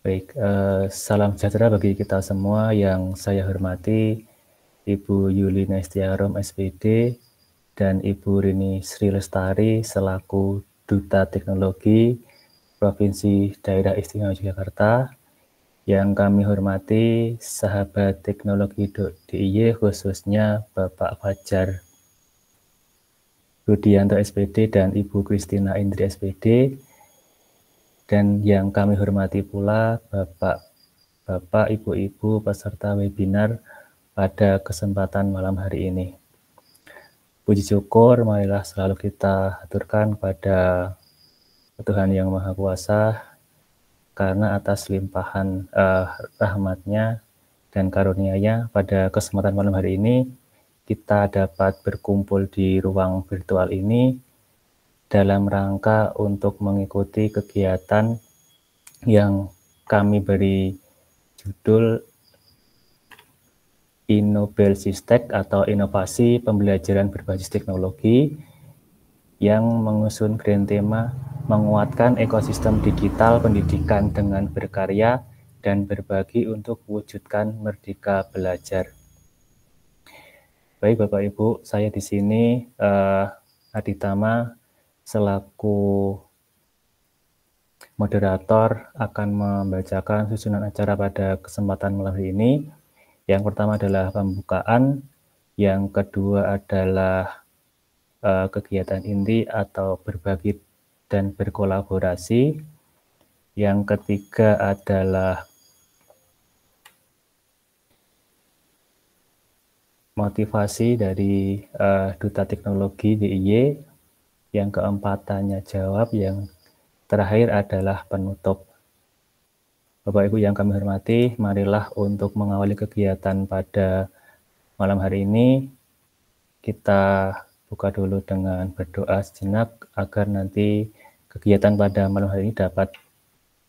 Baik, salam sejahtera bagi kita semua yang saya hormati, Ibu Yuli Nestiarom SPD dan Ibu Rini Sri Lestari selaku Duta Teknologi Provinsi Daerah Istimewa Yogyakarta. Yang kami hormati sahabat teknologi.diy khususnya Bapak Fajar Rudianto SPD dan Ibu Kristina Indri SPD. Dan yang kami hormati pula Bapak, Ibu-Ibu peserta webinar pada kesempatan malam hari ini. Puji syukur marilah selalu kita aturkan pada Tuhan Yang Maha Kuasa, karena atas limpahan rahmat-Nya dan karunia-Nya pada kesempatan malam hari ini, kita dapat berkumpul di ruang virtual ini dalam rangka untuk mengikuti kegiatan yang kami beri judul Inobelsistek atau Inovasi Pembelajaran Berbasis Teknologi, yang mengusung grand tema menguatkan ekosistem digital pendidikan dengan berkarya dan berbagi untuk mewujudkan merdeka belajar. Baik Bapak Ibu, saya di sini Aditama selaku moderator akan membacakan susunan acara pada kesempatan malam hari ini. Yang pertama adalah pembukaan, yang kedua adalah kegiatan inti atau berbagi dan berkolaborasi. Yang ketiga adalah motivasi dari Duta Teknologi DIY. Yang keempat tanya jawab. Yang terakhir adalah penutup. Bapak Ibu yang kami hormati, marilah untuk mengawali kegiatan pada malam hari ini, kita buka dulu dengan berdoa sejenak agar nanti kegiatan pada malam hari ini dapat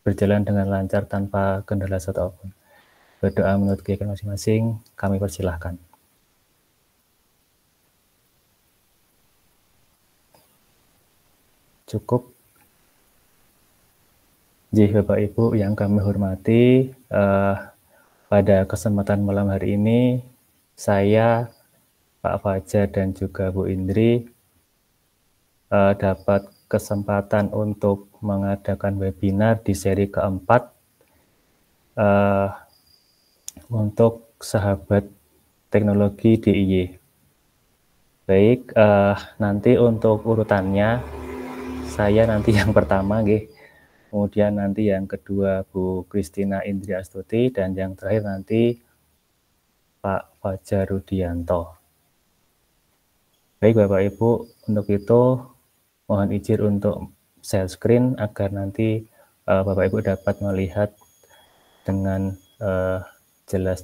berjalan dengan lancar tanpa kendala satupun. Berdoa menurut keyakinan masing-masing, kami persilahkan. Cukup. Jadi Bapak Ibu yang kami hormati, pada kesempatan malam hari ini, saya, Pak Fajar dan juga Bu Indri dapat kesempatan untuk mengadakan webinar di seri keempat untuk sahabat teknologi DIY. Baik, nanti untuk urutannya, saya nanti yang pertama, kemudian nanti yang kedua Bu Kristina Indri Astuti, dan yang terakhir nanti Pak Fajar Rudianto. Baik Bapak Ibu, untuk itu mohon izin untuk share screen agar nanti Bapak Ibu dapat melihat dengan jelas.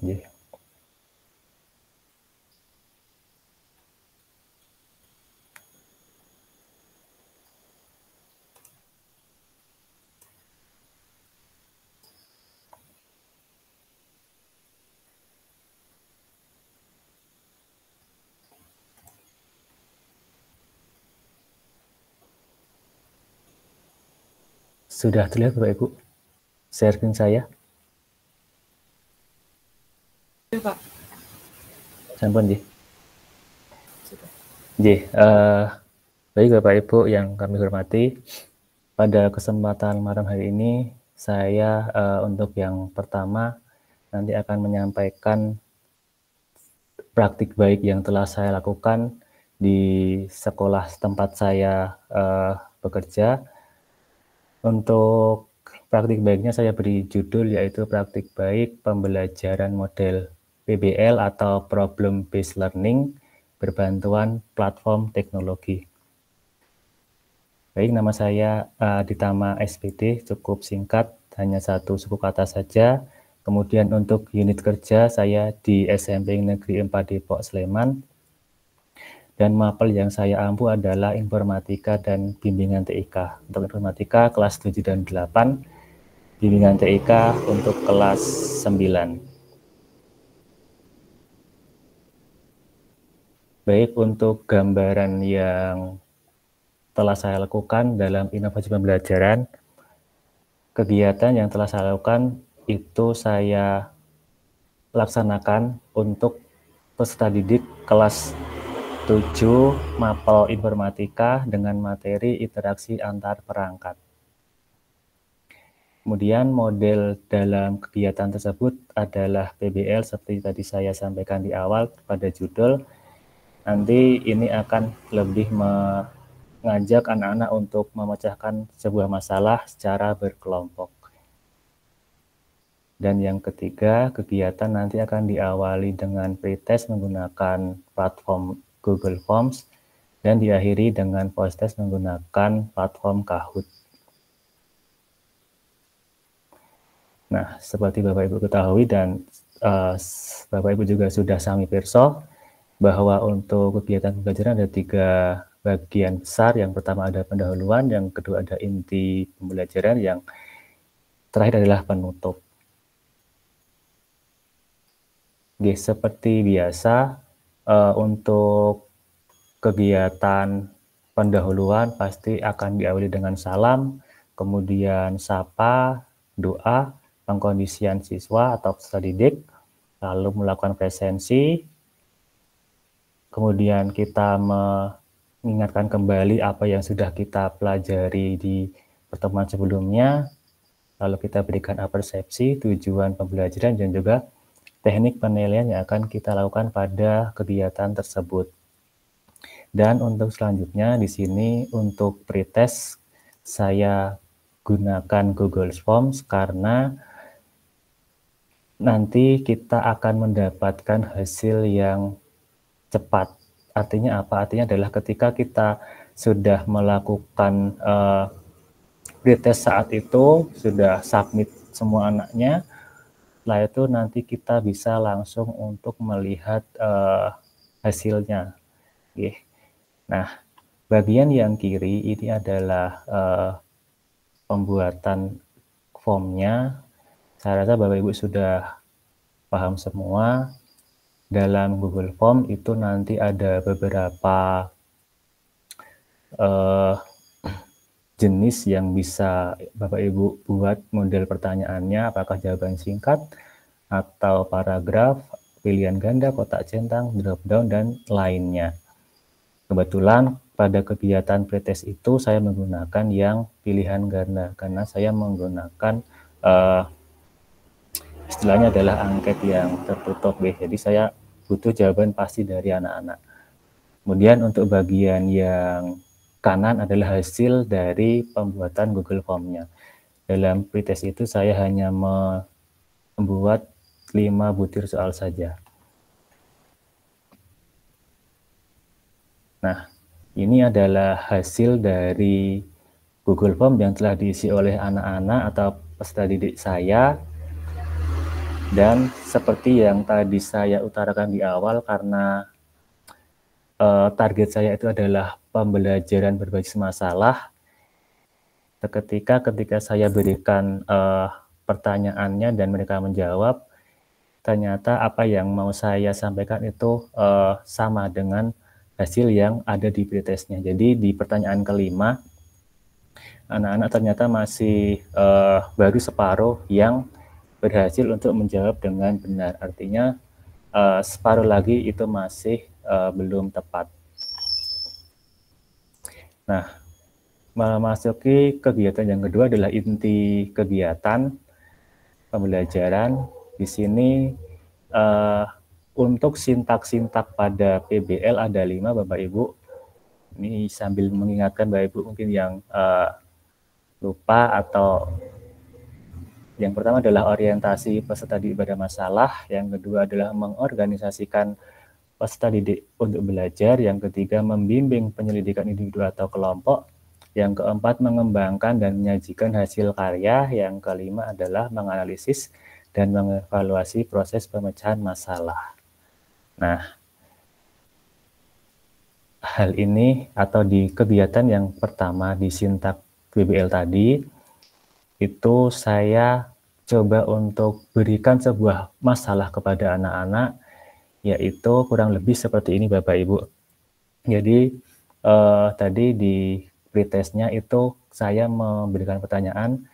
Sudah terlihat Bapak Ibu share screen saya? Ya, Pak. Sampun, baik Bapak Ibu yang kami hormati, pada kesempatan malam hari ini saya untuk yang pertama nanti akan menyampaikan praktik baik yang telah saya lakukan di sekolah tempat saya bekerja. Untuk praktik baiknya saya beri judul yaitu praktik baik pembelajaran model PBL atau Problem Based Learning berbantuan platform teknologi. Baik, nama saya Aditama SPD, cukup singkat, hanya satu suku kata saja. Kemudian untuk unit kerja saya di SMP Negeri 4 Depok Sleman. Dan mapel yang saya ampu adalah informatika dan bimbingan TIK. Untuk informatika kelas 7 dan 8, bimbingan TIK untuk kelas 9. Baik, untuk gambaran yang telah saya lakukan dalam inovasi pembelajaran, kegiatan yang telah saya lakukan itu saya laksanakan untuk peserta didik kelas 7 Mapel Informatika dengan materi interaksi antar perangkat. Kemudian model dalam kegiatan tersebut adalah PBL seperti tadi saya sampaikan di awal pada judul. Nanti ini akan lebih mengajak anak-anak untuk memecahkan sebuah masalah secara berkelompok. Dan yang ketiga, kegiatan nanti akan diawali dengan pretest menggunakan platform Google Forms dan diakhiri dengan post-test menggunakan platform Kahoot. Nah, seperti Bapak Ibu ketahui dan Bapak Ibu juga sudah sami pirsa bahwa untuk kegiatan pembelajaran ada 3 bagian besar. Yang pertama ada pendahuluan, yang kedua ada inti pembelajaran, yang terakhir adalah penutup. Oke, seperti biasa untuk kegiatan pendahuluan pasti akan diawali dengan salam, kemudian sapa, doa, pengkondisian siswa atau peserta didik, lalu melakukan presensi, kemudian kita mengingatkan kembali apa yang sudah kita pelajari di pertemuan sebelumnya, lalu kita berikan persepsi, tujuan pembelajaran, dan juga teknik penilaian yang akan kita lakukan pada kegiatan tersebut. Dan untuk selanjutnya di sini untuk pretest saya gunakan Google Forms karena nanti kita akan mendapatkan hasil yang cepat. Artinya apa? Artinya adalah ketika kita sudah melakukan pretest saat itu, sudah submit semua anaknya, setelah itu nanti kita bisa langsung untuk melihat hasilnya. Nah, bagian yang kiri ini adalah pembuatan formnya. Saya rasa Bapak Ibu sudah paham semua. Dalam Google Form itu nanti ada beberapa jenis yang bisa Bapak Ibu buat model pertanyaannya, apakah jawaban singkat atau paragraf, pilihan ganda, kotak centang, drop down, dan lainnya. Kebetulan pada kegiatan pretest itu saya menggunakan yang pilihan ganda karena saya menggunakan istilahnya adalah angket yang tertutup. Jadi saya butuh jawaban pasti dari anak-anak. Kemudian untuk bagian yang kanan adalah hasil dari pembuatan Google Form-nya. Dalam pretest itu saya hanya membuat 5 butir soal saja. Nah, ini adalah hasil dari Google Form yang telah diisi oleh anak-anak atau peserta didik saya. Dan seperti yang tadi saya utarakan di awal, karena target saya itu adalah pembelajaran berbasis masalah, ketika saya berikan pertanyaannya dan mereka menjawab, ternyata apa yang mau saya sampaikan itu sama dengan hasil yang ada di pretestnya. Jadi di pertanyaan kelima, anak-anak ternyata masih baru separuh yang berhasil untuk menjawab dengan benar. Artinya separuh lagi itu masih belum tepat. Nah, memasuki kegiatan yang kedua adalah inti kegiatan pembelajaran. Di sini untuk sintak-sintak pada PBL ada 5 Bapak Ibu. Ini sambil mengingatkan Bapak Ibu mungkin yang lupa atau yang pertama adalah orientasi peserta didik pada masalah, yang kedua adalah mengorganisasikan peserta didik untuk belajar, yang ketiga membimbing penyelidikan individu atau kelompok, yang keempat mengembangkan dan menyajikan hasil karya, yang kelima adalah menganalisis dan mengevaluasi proses pemecahan masalah. Nah, hal ini atau di kegiatan yang pertama di sintak PBL tadi, itu saya coba untuk berikan sebuah masalah kepada anak-anak, yaitu kurang lebih seperti ini Bapak Ibu. Jadi tadi di pretestnya itu saya memberikan pertanyaan,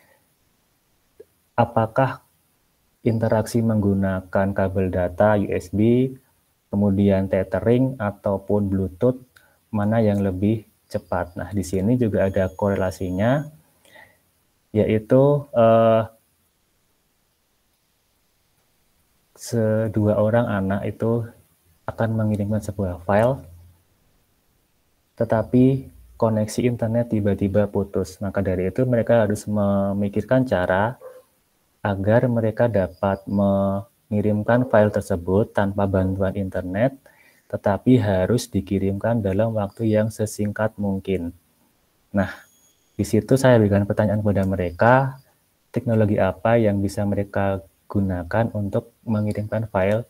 apakah interaksi menggunakan kabel data USB, kemudian tethering ataupun Bluetooth, mana yang lebih cepat. Nah, di sini juga ada korelasinya, yaitu dua orang anak itu akan mengirimkan sebuah file, tetapi koneksi internet tiba-tiba putus. Maka dari itu mereka harus memikirkan cara agar mereka dapat mengirimkan file tersebut tanpa bantuan internet, tetapi harus dikirimkan dalam waktu yang sesingkat mungkin. Nah, di situ saya berikan pertanyaan kepada mereka, teknologi apa yang bisa mereka gunakan untuk mengirimkan file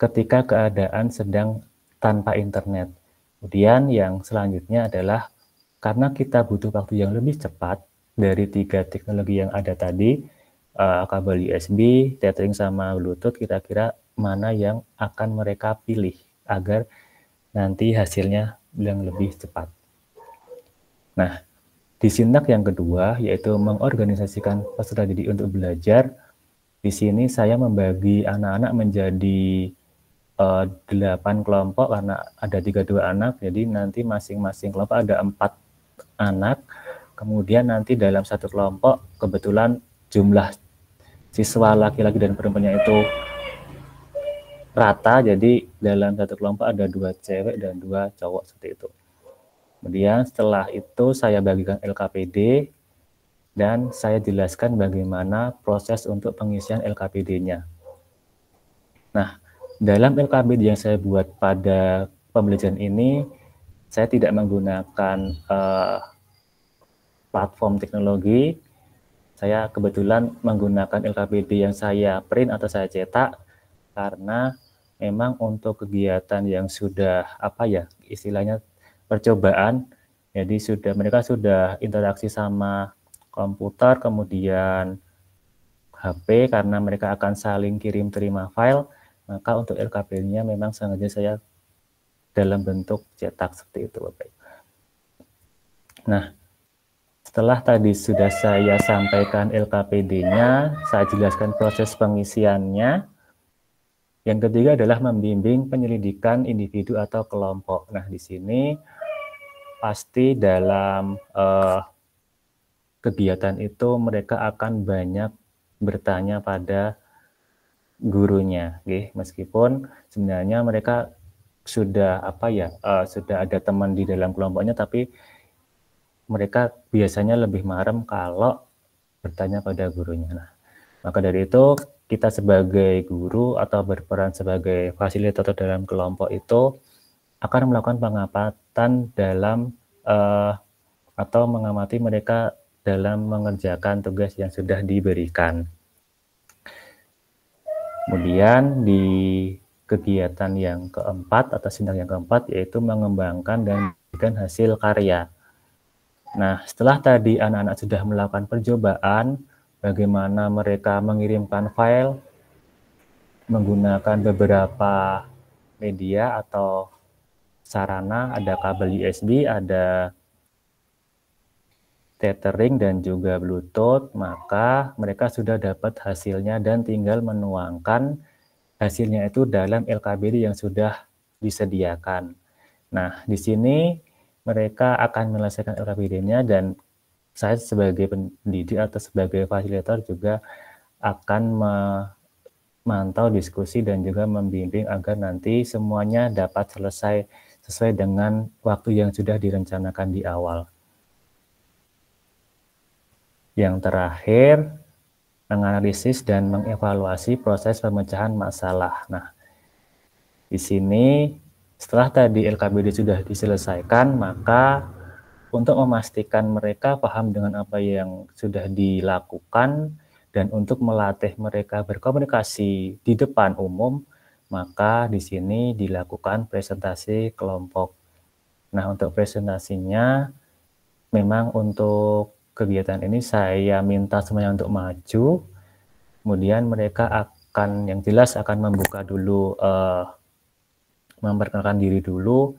ketika keadaan sedang tanpa internet. Kemudian yang selanjutnya adalah karena kita butuh waktu yang lebih cepat dari 3 teknologi yang ada tadi, kabel USB, tethering sama Bluetooth, kira-kira mana yang akan mereka pilih agar nanti hasilnya yang lebih cepat. Nah, di sinak yang kedua, yaitu mengorganisasikan peserta didik untuk belajar. Di sini saya membagi anak-anak menjadi 8 kelompok karena ada 32 anak, jadi nanti masing-masing kelompok ada 4 anak. Kemudian nanti dalam satu kelompok kebetulan jumlah siswa laki-laki dan perempuannya itu rata, jadi dalam satu kelompok ada 2 cewek dan 2 cowok seperti itu. Kemudian setelah itu saya bagikan LKPD dan saya jelaskan bagaimana proses untuk pengisian LKPD-nya. Nah, dalam LKPD yang saya buat pada pembelajaran ini, saya tidak menggunakan platform teknologi. Saya kebetulan menggunakan LKPD yang saya print atau saya cetak karena memang untuk kegiatan yang sudah istilahnya percobaan, jadi mereka sudah interaksi sama komputer, kemudian HP karena mereka akan saling kirim terima file, maka untuk LKPD-nya memang sengaja saya dalam bentuk cetak seperti itu, Bapak. Nah, setelah tadi sudah saya sampaikan LKPD-nya, saya jelaskan proses pengisiannya. Yang ketiga adalah membimbing penyelidikan individu atau kelompok. Nah, di sini pasti dalam kegiatan itu mereka akan banyak bertanya pada gurunya, meskipun sebenarnya mereka sudah sudah ada teman di dalam kelompoknya, tapi mereka biasanya lebih marem kalau bertanya pada gurunya. Nah, maka dari itu kita sebagai guru atau berperan sebagai fasilitator dalam kelompok itu akan melakukan pengamatan dalam atau mengamati mereka dalam mengerjakan tugas yang sudah diberikan. Kemudian di kegiatan yang keempat atau sidang yang keempat yaitu mengembangkan dan memberikan hasil karya. Nah, setelah tadi anak-anak sudah melakukan percobaan bagaimana mereka mengirimkan file menggunakan beberapa media atau sarana, ada kabel USB, ada tethering dan juga Bluetooth, maka mereka sudah dapat hasilnya dan tinggal menuangkan hasilnya itu dalam LKPD yang sudah disediakan. Nah, di sini mereka akan menyelesaikan LKPD-nya dan saya sebagai pendidik atau sebagai fasilitator juga akan memantau diskusi dan juga membimbing agar nanti semuanya dapat selesai sesuai dengan waktu yang sudah direncanakan di awal. Yang terakhir, menganalisis dan mengevaluasi proses pemecahan masalah. Nah, di sini setelah tadi LKPD sudah diselesaikan, maka untuk memastikan mereka paham dengan apa yang sudah dilakukan dan untuk melatih mereka berkomunikasi di depan umum, maka di sini dilakukan presentasi kelompok. Nah, untuk presentasinya memang untuk kegiatan ini saya minta semuanya untuk maju, kemudian mereka akan yang jelas akan membuka dulu, memperkenalkan diri dulu,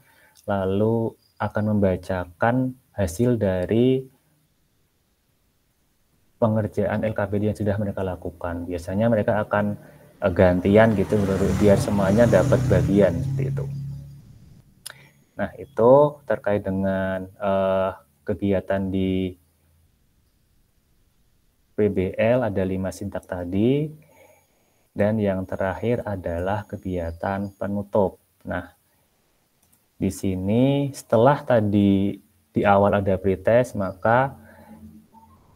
lalu akan membacakan hasil dari pengerjaan LKPD yang sudah mereka lakukan. Biasanya mereka akan gantian gitu biar semuanya dapat bagian seperti itu. Nah, itu terkait dengan kegiatan di PBL ada 5 sintak tadi, dan yang terakhir adalah kegiatan penutup. Nah, di sini setelah tadi di awal ada pretest, maka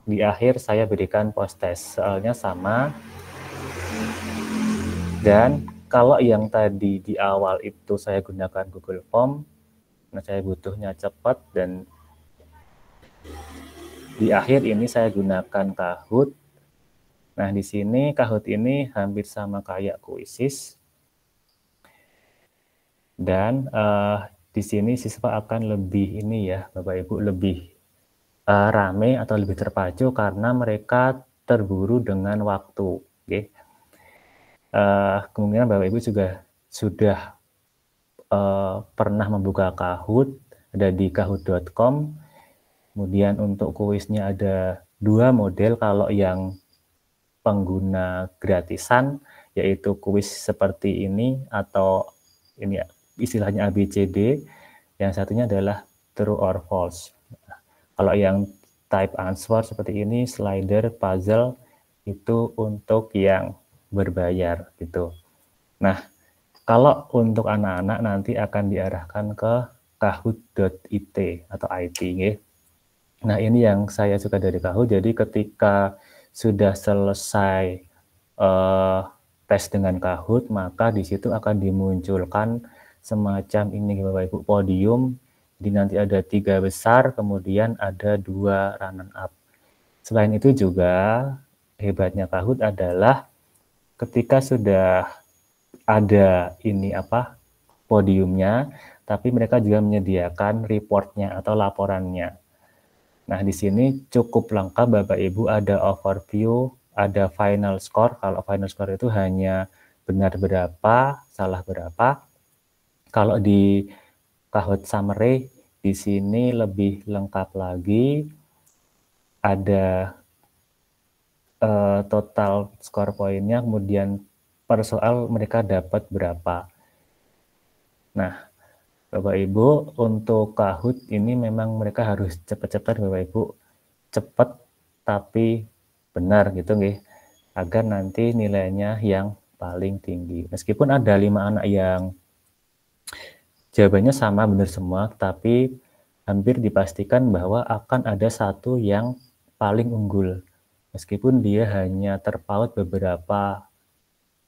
di akhir saya berikan post-test. Soalnya sama, dan kalau yang tadi di awal itu saya gunakan Google Form, nah saya butuhnya cepat, dan di akhir ini saya gunakan Kahoot. Nah, di sini Kahoot ini hampir sama kayak Quizzes. Dan di sini siswa akan lebih ini ya, Bapak Ibu, lebih rame atau lebih terpacu karena mereka terburu dengan waktu. Okay. Kemungkinan Bapak Ibu juga sudah pernah membuka Kahoot, ada di kahoot.com. Kemudian untuk kuisnya ada 2 model. Kalau yang pengguna gratisan, yaitu kuis seperti ini, atau ini istilahnya ABCD, yang satunya adalah true or false. Kalau yang type answer seperti ini, slider, puzzle, itu untuk yang berbayar gitu. Nah, kalau untuk anak-anak nanti akan diarahkan ke kahoot.it atau IT. Nah, ini yang saya suka dari Kahoot. Jadi ketika sudah selesai tes dengan Kahoot, maka di situ akan dimunculkan semacam ini Bapak Ibu, podium. Jadi nanti ada 3 besar, kemudian ada 2 runner up. Selain itu juga hebatnya Kahoot adalah ketika sudah ada ini podiumnya, tapi mereka juga menyediakan reportnya atau laporannya. Nah, di sini cukup lengkap Bapak Ibu, ada overview, ada final score. Kalau final score itu hanya benar berapa, salah berapa. Kalau di Kahoot Summary, di sini lebih lengkap lagi, ada total skor poinnya, kemudian per soal mereka dapat berapa. Nah, Bapak Ibu, untuk Kahoot ini memang mereka harus cepat-cepat Bapak Ibu, cepat tapi benar gitu nggih, agar nanti nilainya yang paling tinggi. Meskipun ada 5 anak yang jawabannya sama benar semua, tapi hampir dipastikan bahwa akan ada satu yang paling unggul. Meskipun dia hanya terpaut beberapa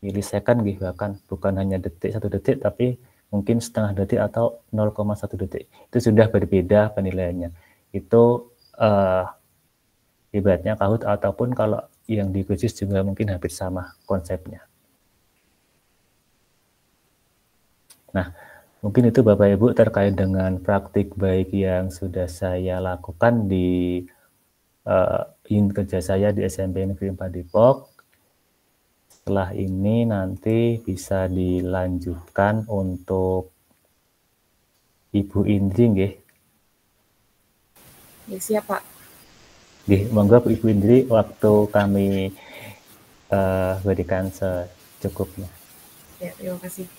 milisecond gitu, bahkan bukan hanya detik, 1 detik, tapi mungkin setengah detik atau 0,1 detik. Itu sudah berbeda penilaiannya. Itu hebatnya Kahoot, ataupun kalau yang di Quizzes juga mungkin hampir sama konsepnya. Nah, mungkin itu Bapak Ibu terkait dengan praktik baik yang sudah saya lakukan di unit kerja saya di SMP Negeri 4 Depok. Setelah ini nanti bisa dilanjutkan untuk Ibu Indri nggih. Ya, siap Pak. Nggih, monggo Ibu Indri, waktu kami berikan secukupnya. Ya, terima kasih.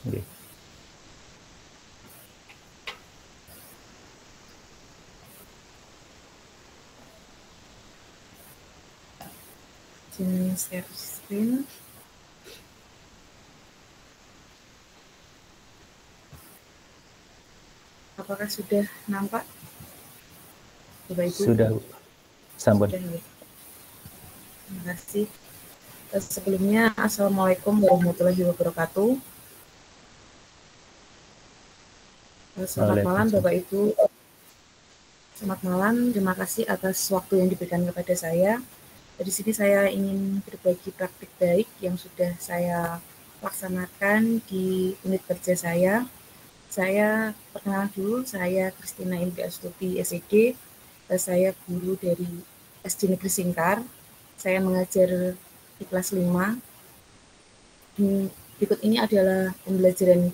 Nggih. Share screen. Apakah sudah nampak? Bapak Ibu? Sudah, sampun. Sudah, ya. Terima kasih. Sebelumnya, Assalamualaikum warahmatullahi wabarakatuh. Selamat malam Bapak Ibu. Selamat malam, terima kasih atas waktu yang diberikan kepada saya. Di sini saya ingin berbagi praktik baik yang sudah saya laksanakan di unit kerja saya. Saya perkenalan dulu, saya Christina Indri Astuti SED. Saya guru dari SD Negeri Singkar. Saya mengajar di kelas 5. Berikut ini adalah pembelajaran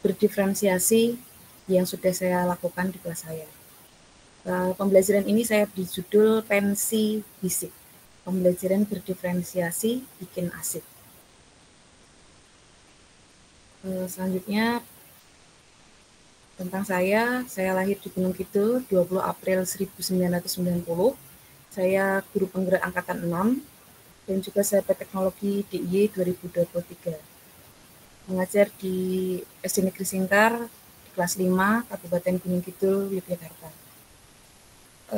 berdiferensiasi yang sudah saya lakukan di kelas saya. Pembelajaran ini saya beri judul pensi bisik. pembelajaran berdiferensiasi bikin asik. Selanjutnya tentang saya lahir di Gunung Kidul 20 April 1990. Saya guru penggerak angkatan 6 dan juga sahabat teknologi DIY 2023. Mengajar di SD Negeri Singkar di kelas 5 Kabupaten Gunung Kidul, Yogyakarta.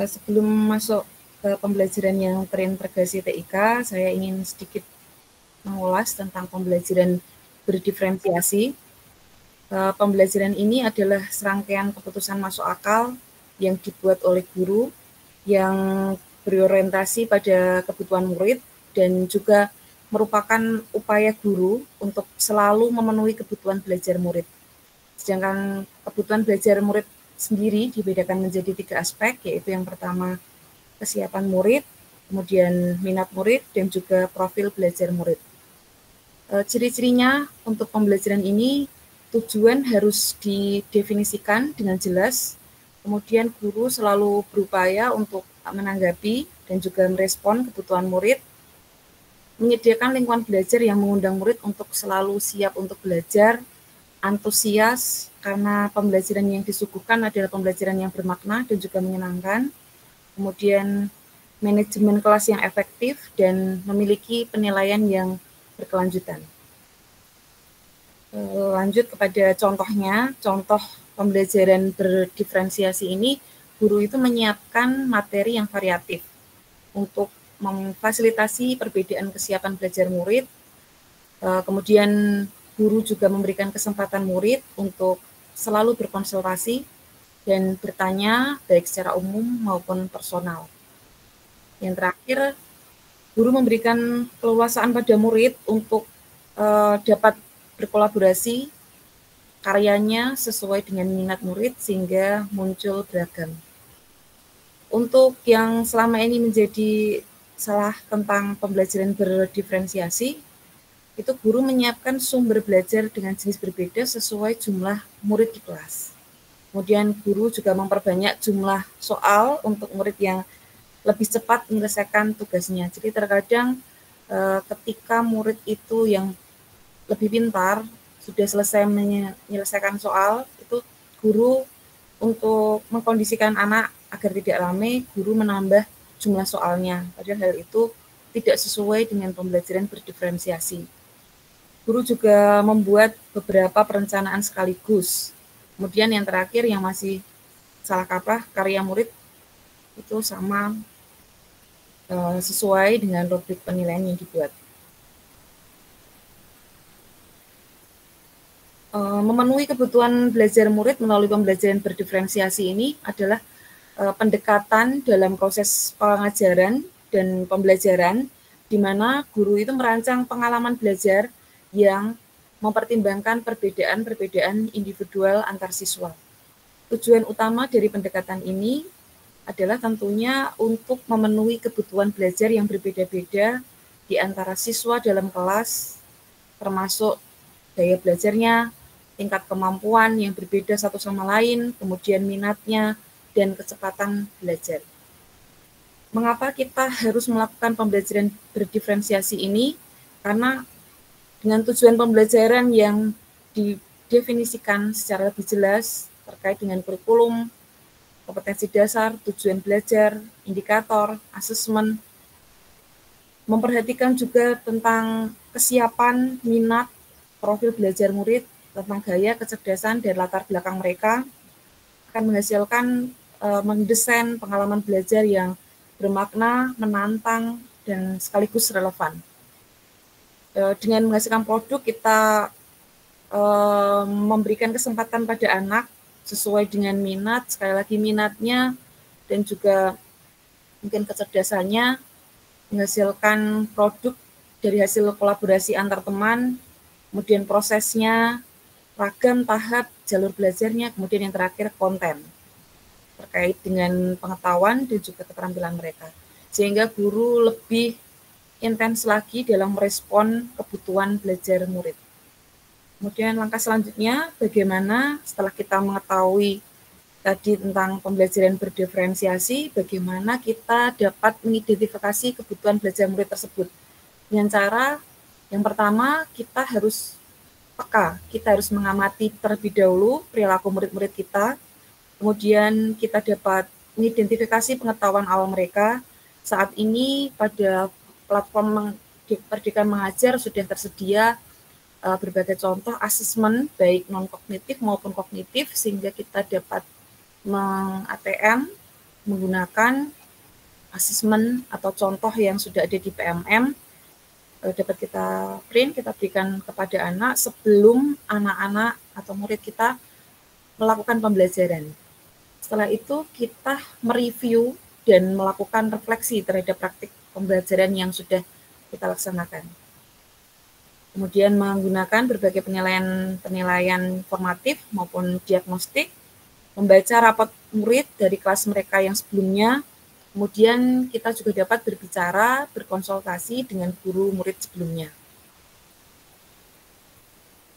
Sebelum masuk ke pembelajaran yang terintegrasi TIK, saya ingin sedikit mengulas tentang pembelajaran berdiferensiasi. Pembelajaran ini adalah serangkaian keputusan masuk akal yang dibuat oleh guru yang berorientasi pada kebutuhan murid dan juga merupakan upaya guru untuk selalu memenuhi kebutuhan belajar murid. Sedangkan kebutuhan belajar murid sendiri dibedakan menjadi 3 aspek, yaitu yang pertama kesiapan murid, kemudian minat murid, dan juga profil belajar murid. Ciri-cirinya untuk pembelajaran ini, tujuan harus didefinisikan dengan jelas, kemudian guru selalu berupaya untuk menanggapi dan juga merespon kebutuhan murid, menyediakan lingkungan belajar yang mengundang murid untuk selalu siap untuk belajar, antusias karena pembelajaran yang disuguhkan adalah pembelajaran yang bermakna dan juga menyenangkan, kemudian manajemen kelas yang efektif dan memiliki penilaian yang berkelanjutan. Lanjut kepada contohnya, contoh pembelajaran berdiferensiasi ini, guru itu menyiapkan materi yang variatif untuk memfasilitasi perbedaan kesiapan belajar murid. Kemudian guru juga memberikan kesempatan murid untuk selalu berkonsultasi dan bertanya baik secara umum maupun personal. Yang terakhir, guru memberikan keleluasaan pada murid untuk dapat berkolaborasi karyanya sesuai dengan minat murid sehingga muncul beragam. Untuk yang selama ini menjadi salah tentang pembelajaran berdiferensiasi, itu guru menyiapkan sumber belajar dengan jenis berbeda sesuai jumlah murid di kelas. Kemudian guru juga memperbanyak jumlah soal untuk murid yang lebih cepat menyelesaikan tugasnya. Jadi terkadang ketika murid itu yang lebih pintar, sudah selesai menyelesaikan soal, itu guru untuk mengkondisikan anak agar tidak ramai, guru menambah jumlah soalnya. Padahal hal itu tidak sesuai dengan pembelajaran berdiferensiasi. Guru juga membuat beberapa perencanaan sekaligus. Kemudian yang terakhir yang masih salah kaprah, karya murid itu sama sesuai dengan rubrik penilaian yang dibuat. Memenuhi kebutuhan belajar murid melalui pembelajaran berdiferensiasi ini adalah pendekatan dalam proses pengajaran dan pembelajaran, di mana guru itu merancang pengalaman belajar yang mempertimbangkan perbedaan-perbedaan individual antar siswa. Tujuan utama dari pendekatan ini adalah tentunya untuk memenuhi kebutuhan belajar yang berbeda-beda di antara siswa dalam kelas, termasuk daya belajarnya, tingkat kemampuan yang berbeda satu sama lain, kemudian minatnya, dan kecepatan belajar. Mengapa kita harus melakukan pembelajaran berdiferensiasi ini? Karena dengan tujuan pembelajaran yang didefinisikan secara lebih jelas terkait dengan kurikulum, kompetensi dasar, tujuan belajar, indikator, asesmen, memperhatikan juga tentang kesiapan, minat, profil belajar murid, tentang gaya, kecerdasan, dan latar belakang mereka, akan menghasilkan mendesain pengalaman belajar yang bermakna, menantang, dan sekaligus relevan. Dengan menghasilkan produk, kita memberikan kesempatan pada anak sesuai dengan minat, sekali lagi minatnya, dan juga mungkin kecerdasannya, menghasilkan produk dari hasil kolaborasi antar teman, kemudian prosesnya, ragam tahap jalur belajarnya, kemudian yang terakhir konten terkait dengan pengetahuan dan juga keterampilan mereka. Sehingga guru lebih intens lagi dalam merespon kebutuhan belajar murid. Kemudian langkah selanjutnya, bagaimana setelah kita mengetahui tadi tentang pembelajaran berdiferensiasi, bagaimana kita dapat mengidentifikasi kebutuhan belajar murid tersebut. Dengan cara yang pertama, kita harus peka, kita harus mengamati terlebih dahulu perilaku murid-murid kita, kemudian kita dapat mengidentifikasi pengetahuan awal mereka. Saat ini pada platform Pendidikan Mengajar sudah tersedia berbagai contoh asesmen baik non-kognitif maupun kognitif, sehingga kita dapat meng-ATM menggunakan asesmen atau contoh yang sudah ada di PMM, dapat kita print, kita berikan kepada anak sebelum anak-anak atau murid kita melakukan pembelajaran. Setelah itu kita mereview dan melakukan refleksi terhadap praktik pembelajaran yang sudah kita laksanakan. Kemudian menggunakan berbagai penilaian formatif maupun diagnostik, membaca rapot murid dari kelas mereka yang sebelumnya, kemudian kita juga dapat berbicara, berkonsultasi dengan guru murid sebelumnya.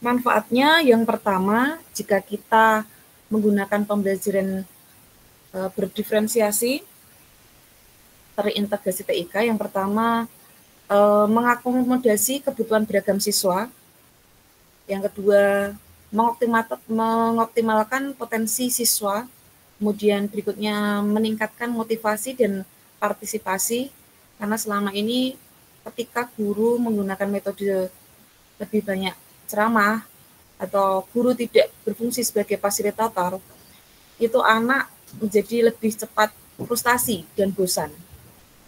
Manfaatnya yang pertama, jika kita menggunakan pembelajaran berdiferensiasi, terintegrasi TIK, yang pertama mengakomodasi kebutuhan beragam siswa, yang kedua mengoptimalkan potensi siswa, kemudian berikutnya meningkatkan motivasi dan partisipasi, karena selama ini ketika guru menggunakan metode lebih banyak ceramah atau guru tidak berfungsi sebagai fasilitator, itu anak menjadi lebih cepat frustasi dan bosan.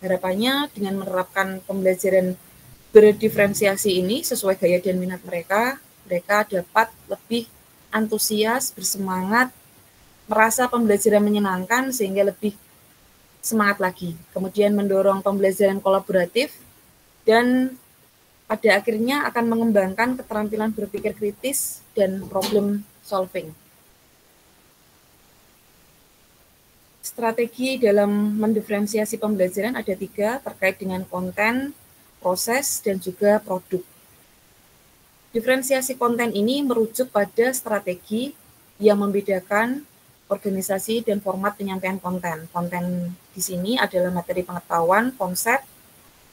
Harapannya dengan menerapkan pembelajaran berdiferensiasi ini sesuai gaya dan minat mereka, mereka dapat lebih antusias, bersemangat, merasa pembelajaran menyenangkan sehingga lebih semangat lagi. Kemudian mendorong pembelajaran kolaboratif dan pada akhirnya akan mengembangkan keterampilan berpikir kritis dan problem solving. Strategi dalam mendiferensiasi pembelajaran ada 3 terkait dengan konten, proses, dan juga produk. Diferensiasi konten ini merujuk pada strategi yang membedakan organisasi dan format penyampaian konten. Konten di sini adalah materi pengetahuan, konsep,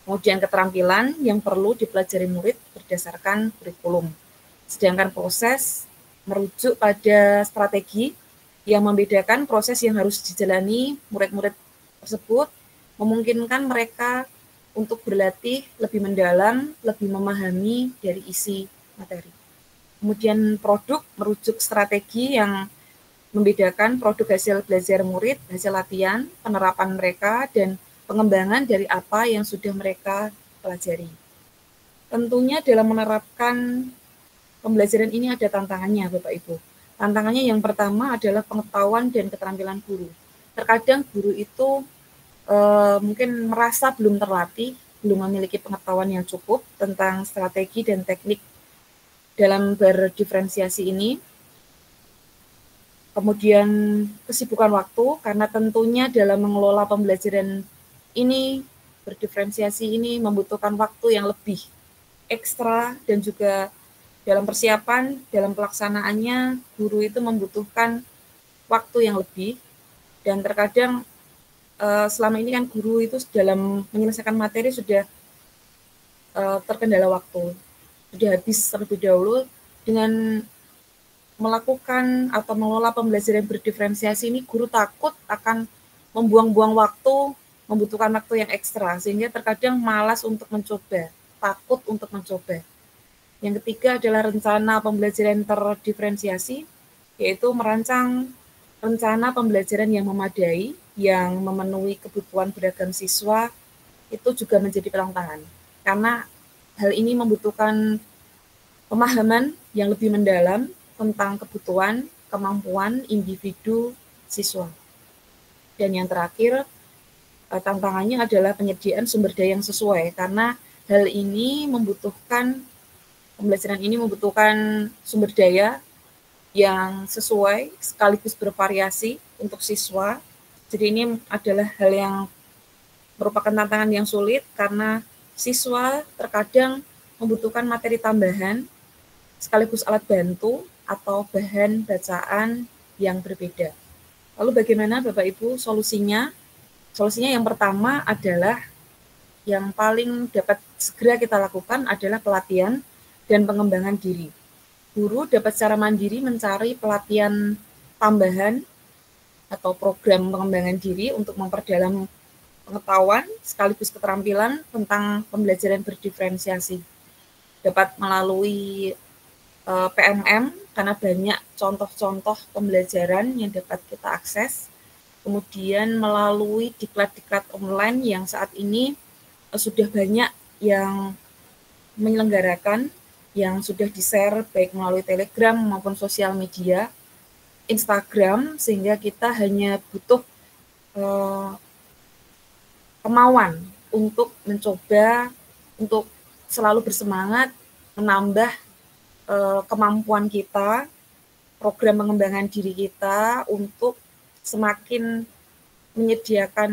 kemudian keterampilan yang perlu dipelajari murid berdasarkan kurikulum. Sedangkan proses merujuk pada strategi yang membedakan proses yang harus dijalani murid-murid tersebut, memungkinkan mereka untuk berlatih lebih mendalam, lebih memahami dari isi materi. Kemudian produk merujuk strategi yang membedakan produk hasil belajar murid, hasil latihan, penerapan mereka, dan pengembangan dari apa yang sudah mereka pelajari. Tentunya dalam menerapkan pembelajaran ini ada tantangannya, Bapak Ibu. Tantangannya yang pertama adalah pengetahuan dan keterampilan guru. Terkadang guru itu mungkin merasa belum terlatih, belum memiliki pengetahuan yang cukup tentang strategi dan teknik dalam berdiferensiasi ini. Kemudian kesibukan waktu, karena tentunya dalam mengelola pembelajaran ini, berdiferensiasi ini membutuhkan waktu yang lebih ekstra, dan juga dalam persiapan, dalam pelaksanaannya, guru itu membutuhkan waktu yang lebih, dan terkadang selama ini kan guru itu dalam menyelesaikan materi sudah terkendala waktu, sudah habis terlebih dahulu. Dengan melakukan atau mengelola pembelajaran berdiferensiasi ini, guru takut akan membuang-buang waktu, membutuhkan waktu yang ekstra, sehingga terkadang malas untuk mencoba, takut untuk mencoba. Yang ketiga adalah rencana pembelajaran terdiferensiasi, yaitu merancang rencana pembelajaran yang memadai, yang memenuhi kebutuhan beragam siswa, itu juga menjadi tantangan. Karena hal ini membutuhkan pemahaman yang lebih mendalam tentang kebutuhan, kemampuan individu siswa. Dan yang terakhir, tantangannya adalah penyediaan sumber daya yang sesuai, karena hal ini membutuhkan pembelajaran ini membutuhkan sumber daya yang sesuai sekaligus bervariasi untuk siswa. Jadi ini adalah hal yang merupakan tantangan yang sulit karena siswa terkadang membutuhkan materi tambahan sekaligus alat bantu atau bahan bacaan yang berbeda. Lalu bagaimana Bapak Ibu solusinya? Solusinya yang pertama adalah yang paling dapat segera kita lakukan adalah pelatihan dan pengembangan diri. Guru dapat secara mandiri mencari pelatihan tambahan atau program pengembangan diri untuk memperdalam pengetahuan sekaligus keterampilan tentang pembelajaran berdiferensiasi. Dapat melalui PMM karena banyak contoh-contoh pembelajaran yang dapat kita akses. Kemudian melalui diklat-diklat online yang saat ini sudah banyak yang menyelenggarakan, yang sudah di-share baik melalui Telegram maupun sosial media, Instagram, sehingga kita hanya butuh kemauan untuk mencoba, untuk selalu bersemangat, menambah kemampuan kita, program pengembangan diri kita untuk semakin menyediakan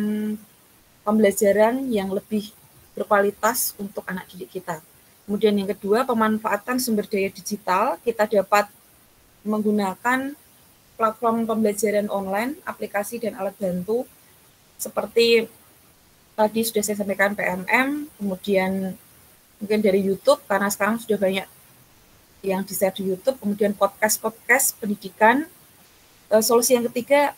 pembelajaran yang lebih berkualitas untuk anak didik kita. Kemudian yang kedua, pemanfaatan sumber daya digital. Kita dapat menggunakan platform pembelajaran online, aplikasi dan alat bantu seperti tadi sudah saya sampaikan PMM, kemudian mungkin dari YouTube karena sekarang sudah banyak yang di-share di YouTube, kemudian podcast pendidikan. Solusi yang ketiga,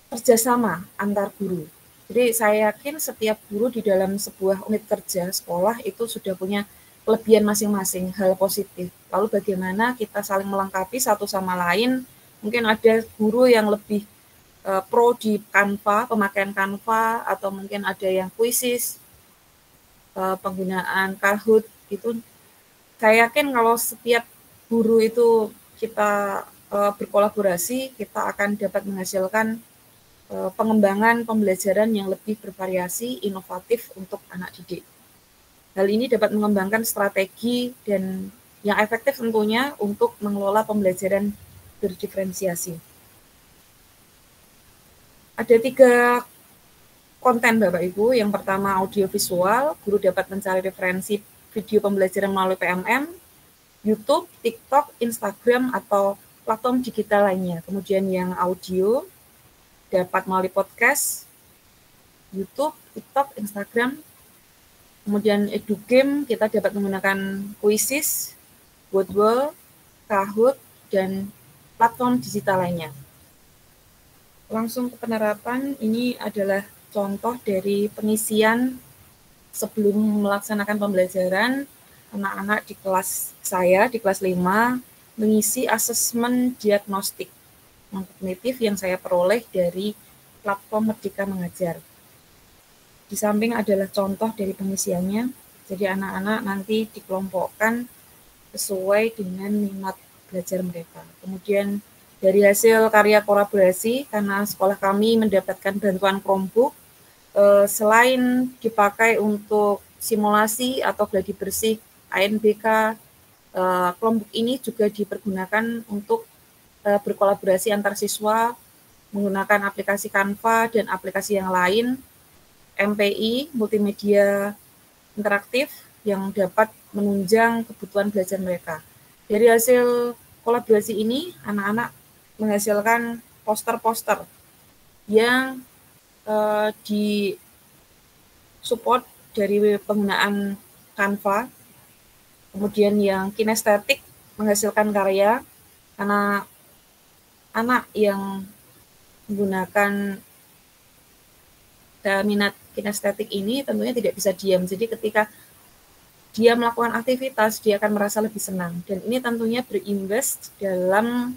kerjasama antar guru. Jadi saya yakin setiap guru di dalam sebuah unit kerja sekolah itu sudah punya kelebihan masing-masing, hal positif. Lalu bagaimana kita saling melengkapi satu sama lain. Mungkin ada guru yang lebih pro di Canva, pemakaian Canva, atau mungkin ada yang Quizzes, penggunaan Kahoot, itu saya yakin kalau setiap guru itu kita berkolaborasi, kita akan dapat menghasilkan pengembangan pembelajaran yang lebih bervariasi, inovatif untuk anak didik. Hal ini dapat mengembangkan strategi dan yang efektif tentunya untuk mengelola pembelajaran berdiferensiasi. Ada 3 konten Bapak Ibu. Yang pertama audiovisual, guru dapat mencari referensi video pembelajaran melalui PMM, YouTube, TikTok, Instagram, atau platform digital lainnya. Kemudian yang audio, dapat melalui podcast, YouTube, TikTok, Instagram. Kemudian EduGame, kita dapat menggunakan Quizzes, Wordwall, Kahoot, dan platform digital lainnya. Langsung ke penerapan, ini adalah contoh dari pengisian sebelum melaksanakan pembelajaran. Anak-anak di kelas saya, di kelas 5, mengisi asesmen diagnostik kognitif yang saya peroleh dari platform Merdeka Mengajar. Di samping adalah contoh dari pengisiannya, jadi anak-anak nanti dikelompokkan sesuai dengan minat belajar mereka. Kemudian dari hasil karya kolaborasi, karena sekolah kami mendapatkan bantuan Chromebook, selain dipakai untuk simulasi atau gladi bersih ANBK, Chromebook ini juga dipergunakan untuk berkolaborasi antar siswa menggunakan aplikasi Canva dan aplikasi yang lain, MPI, multimedia interaktif yang dapat menunjang kebutuhan belajar mereka. Dari hasil kolaborasi ini, anak-anak menghasilkan poster-poster yang di-support dari penggunaan Canva, kemudian yang kinestetik menghasilkan karya, karena anak yang menggunakan minat kinestetik ini tentunya tidak bisa diam. Jadi ketika dia melakukan aktivitas, dia akan merasa lebih senang. Dan ini tentunya berimbas dalam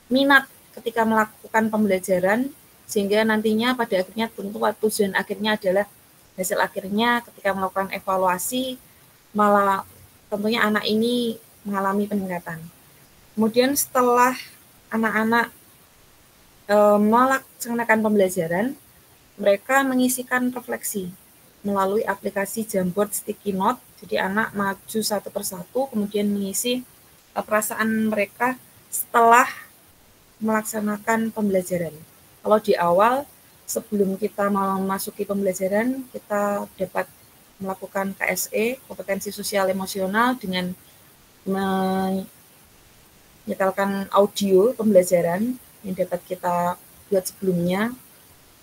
minat ketika melakukan pembelajaran, sehingga nantinya pada akhirnya tentu tujuan akhirnya adalah hasil akhirnya ketika melakukan evaluasi, malah tentunya anak ini mengalami peningkatan. Kemudian setelah anak-anak melaksanakan pembelajaran, mereka mengisikan refleksi melalui aplikasi Jamboard Sticky Note. Jadi anak maju satu persatu, kemudian mengisi perasaan mereka setelah melaksanakan pembelajaran. Kalau di awal, sebelum kita memasuki pembelajaran, kita dapat melakukan KSE, kompetensi sosial emosional, dengan menyetelkan audio pembelajaran. yang dapat kita buat sebelumnya.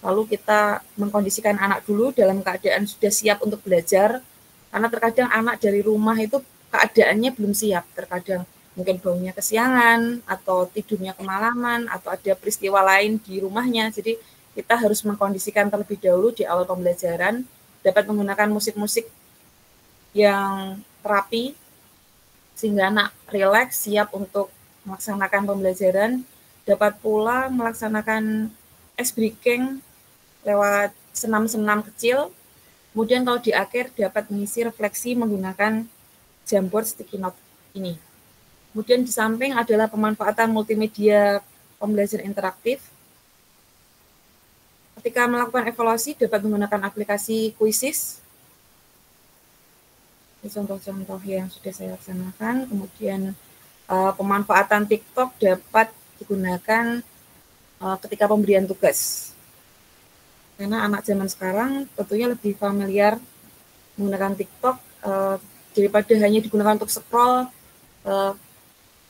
Lalu kita mengkondisikan anak dulu dalam keadaan sudah siap untuk belajar, karena terkadang anak dari rumah itu keadaannya belum siap, terkadang mungkin bangunnya kesiangan, atau tidurnya kemalaman, atau ada peristiwa lain di rumahnya. Jadi kita harus mengkondisikan terlebih dahulu di awal pembelajaran, dapat menggunakan musik-musik yang terapi, sehingga anak rileks, siap untuk melaksanakan pembelajaran, dapat pula melaksanakan ice breaking lewat senam-senam kecil. Kemudian kalau di akhir dapat mengisi refleksi menggunakan Jamboard sticky note ini. Kemudian di samping adalah pemanfaatan multimedia pembelajaran interaktif. Ketika melakukan evaluasi dapat menggunakan aplikasi Quizzes. Ini contoh-contoh yang sudah saya laksanakan. Kemudian pemanfaatan TikTok dapat digunakan ketika pemberian tugas. Karena anak zaman sekarang tentunya lebih familiar menggunakan TikTok daripada hanya digunakan untuk scroll.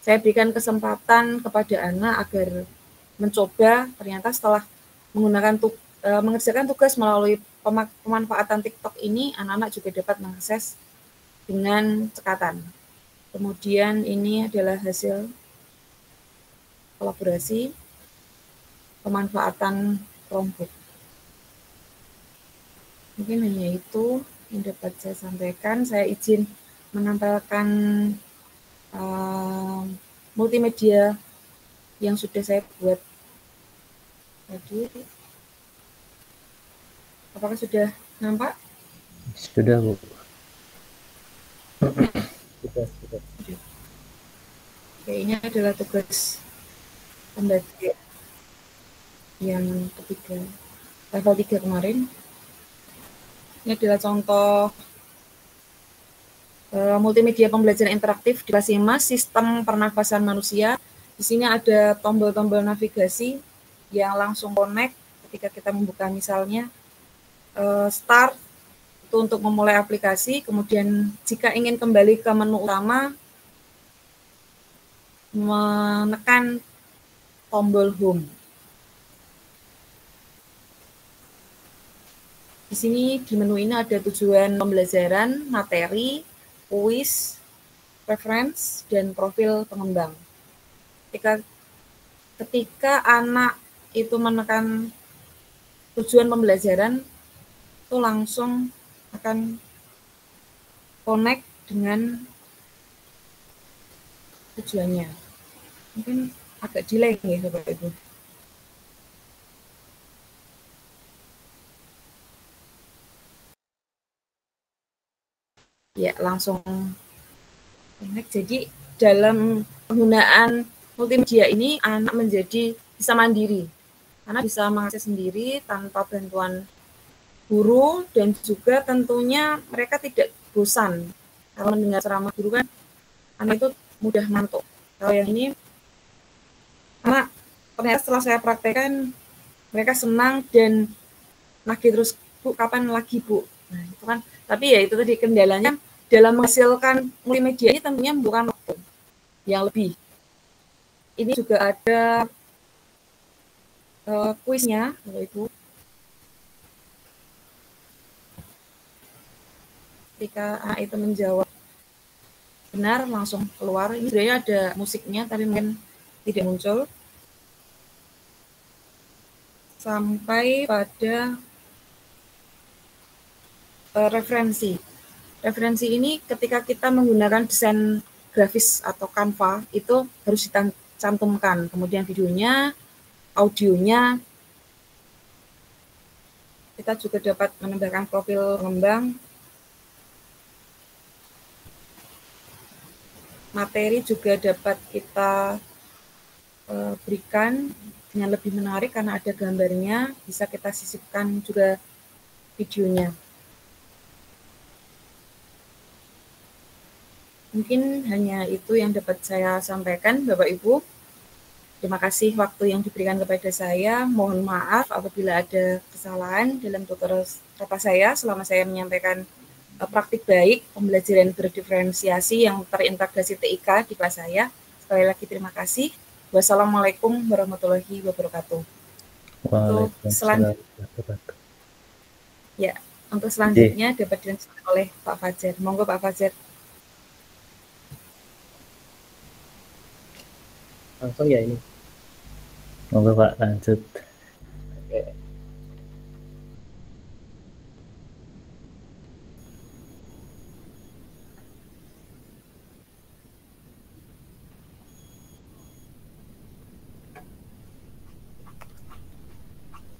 Saya berikan kesempatan kepada anak agar mencoba, ternyata setelah mengerjakan tugas melalui pemanfaatan TikTok ini, anak-anak juga dapat mengakses dengan cekatan. Kemudian ini adalah hasil kolaborasi pemanfaatan Chromebook. Mungkin hanya itu yang dapat saya sampaikan. Saya izin menampilkan multimedia yang sudah saya buat tadi. Apakah sudah nampak? Sudah, Bu. Sudah. Oke, ini adalah tugas pembelajaran yang ketiga, level 3 kemarin. Ini adalah contoh multimedia pembelajaran interaktif di kelas 5, sistem pernafasan manusia. Di sini ada tombol-tombol navigasi yang langsung connect ketika kita membuka misalnya start itu untuk memulai aplikasi. Kemudian jika ingin kembali ke menu utama, menekan tombol home. Di sini di menu ini ada tujuan pembelajaran, materi, kuis, reference, dan profil pengembang. Ketika anak itu menekan tujuan pembelajaran, itu langsung akan connect dengan tujuannya. Mungkin agak delay ya Bapak Ibu. Ya, langsung connect. Jadi dalam penggunaan multimedia ini anak menjadi bisa mandiri. Anak bisa mengakses sendiri tanpa bantuan guru, dan juga tentunya mereka tidak bosan. Kalau mendengar ceramah guru kan anak itu mudah ngantuk. Kalau yang ini anak ternyata setelah saya praktekkan mereka senang dan nagih terus, Bu, kapan lagi, Bu? Nah, itu kan, tapi ya itu tadi kendalanya dalam menghasilkan multimedia ini tentunya bukan waktu yang lebih. Ini juga ada kuisnya, Bapak Ibu. Ketika anak itu menjawab benar, langsung keluar. Ini sebenarnya ada musiknya, tapi mungkin tidak muncul. Sampai pada referensi. Referensi ini ketika kita menggunakan desain grafis atau Canva, itu harus dicantumkan. Kemudian videonya, audionya. Kita juga dapat menambahkan profil pengembang. Materi juga dapat kita berikan dengan lebih menarik karena ada gambarnya, bisa kita sisipkan juga videonya. Mungkin hanya itu yang dapat saya sampaikan, Bapak Ibu. Terima kasih waktu yang diberikan kepada saya. Mohon maaf apabila ada kesalahan dalam tutur kata saya selama saya menyampaikan praktik baik pembelajaran berdiferensiasi yang terintegrasi TIK di kelas saya. Sekali lagi terima kasih. Wassalamualaikum warahmatullahi wabarakatuh. Waalaikumsalam warahmatullahi. Ya, untuk selanjutnya dapat dilanjutkan oleh Pak Fajar. Monggo Pak Fajar. Langsung ya ini. Monggo Pak, lanjut. Oke.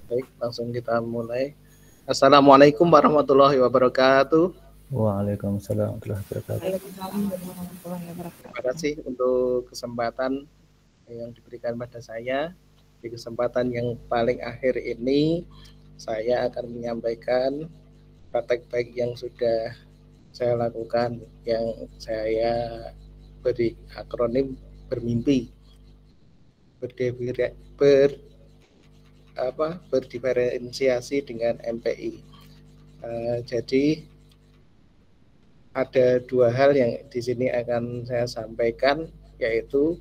Baik, langsung kita mulai. Assalamualaikum warahmatullahi wabarakatuh. Waalaikumsalam warahmatullahi wabarakatuh. Terima kasih untuk kesempatan yang diberikan pada saya. Di kesempatan yang paling akhir ini, saya akan menyampaikan praktek baik yang sudah saya lakukan, yang saya beri akronim bermimpi, berdiferensiasi dengan MPI. Jadi ada dua hal yang di sini akan saya sampaikan, yaitu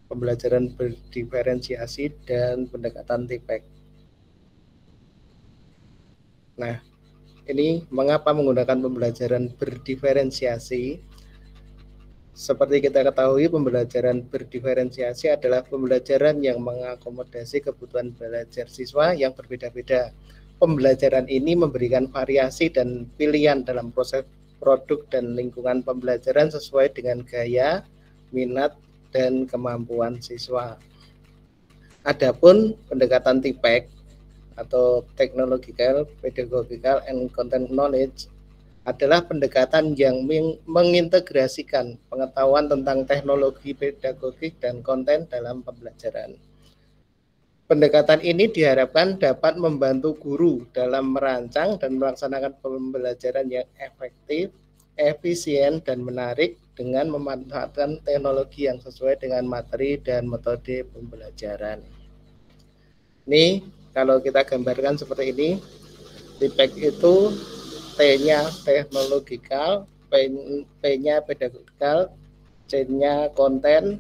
pembelajaran berdiferensiasi dan pendekatan TIPEC. Nah, ini mengapa menggunakan pembelajaran berdiferensiasi? Seperti kita ketahui, pembelajaran berdiferensiasi adalah pembelajaran yang mengakomodasi kebutuhan belajar siswa yang berbeda-beda. Pembelajaran ini memberikan variasi dan pilihan dalam proses produk dan lingkungan pembelajaran sesuai dengan gaya, minat, dan kemampuan siswa. Adapun pendekatan TIPEC atau Technological, Pedagogical, and Content Knowledge adalah pendekatan yang mengintegrasikan pengetahuan tentang teknologi pedagogik dan konten dalam pembelajaran. Pendekatan ini diharapkan dapat membantu guru dalam merancang dan melaksanakan pembelajaran yang efektif, efisien, dan menarik dengan memanfaatkan teknologi yang sesuai dengan materi dan metode pembelajaran. Ini kalau kita gambarkan seperti ini, TIPEC itu T-nya teknologikal, P-nya pedagogikal, C-nya konten,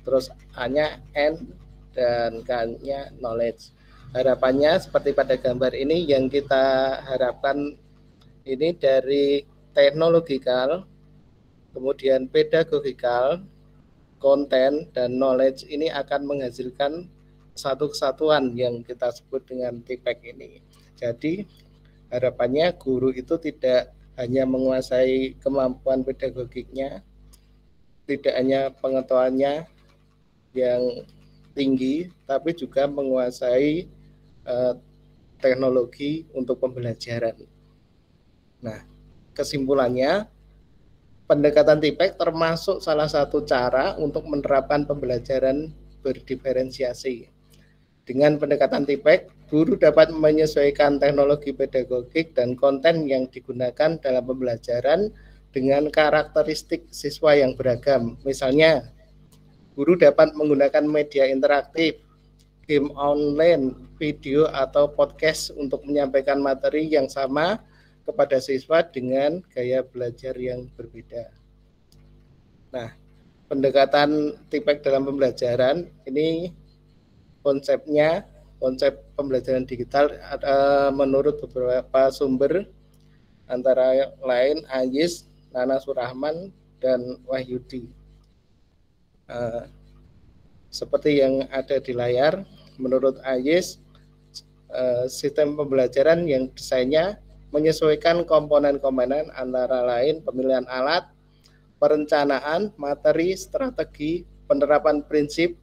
terus A-nya N, dan K-nya knowledge. Harapannya seperti pada gambar ini, yang kita harapkan ini dari teknologikal, kemudian pedagogikal, konten, dan knowledge ini akan menghasilkan satu kesatuan yang kita sebut dengan TIPEC ini. Jadi harapannya guru itu tidak hanya menguasai kemampuan pedagogiknya, tidak hanya pengetahuannya yang tinggi, tapi juga menguasai teknologi untuk pembelajaran. Nah, kesimpulannya, pendekatan TIPEC termasuk salah satu cara untuk menerapkan pembelajaran berdiferensiasi. Dengan pendekatan TIPEC, guru dapat menyesuaikan teknologi pedagogik dan konten yang digunakan dalam pembelajaran dengan karakteristik siswa yang beragam. Misalnya, guru dapat menggunakan media interaktif, game online, video, atau podcast untuk menyampaikan materi yang sama kepada siswa dengan gaya belajar yang berbeda. Nah, pendekatan TIPEC dalam pembelajaran ini konsepnya, konsep pembelajaran digital menurut beberapa sumber, antara lain Ayis, Nana Surahman, dan Wahyudi. Seperti yang ada di layar, menurut Ayis, sistem pembelajaran yang desainnya menyesuaikan komponen-komponen antara lain pemilihan alat, perencanaan, materi, strategi, penerapan prinsip,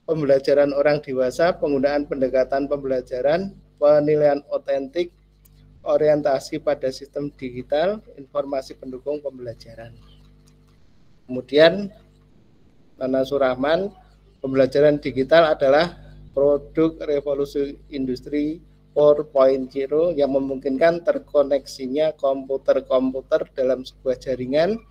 pembelajaran orang dewasa, penggunaan pendekatan pembelajaran, penilaian otentik, orientasi pada sistem digital, informasi pendukung pembelajaran. Kemudian Nana Surahman, pembelajaran digital adalah produk revolusi industri 4.0 yang memungkinkan terkoneksinya komputer-komputer dalam sebuah jaringan,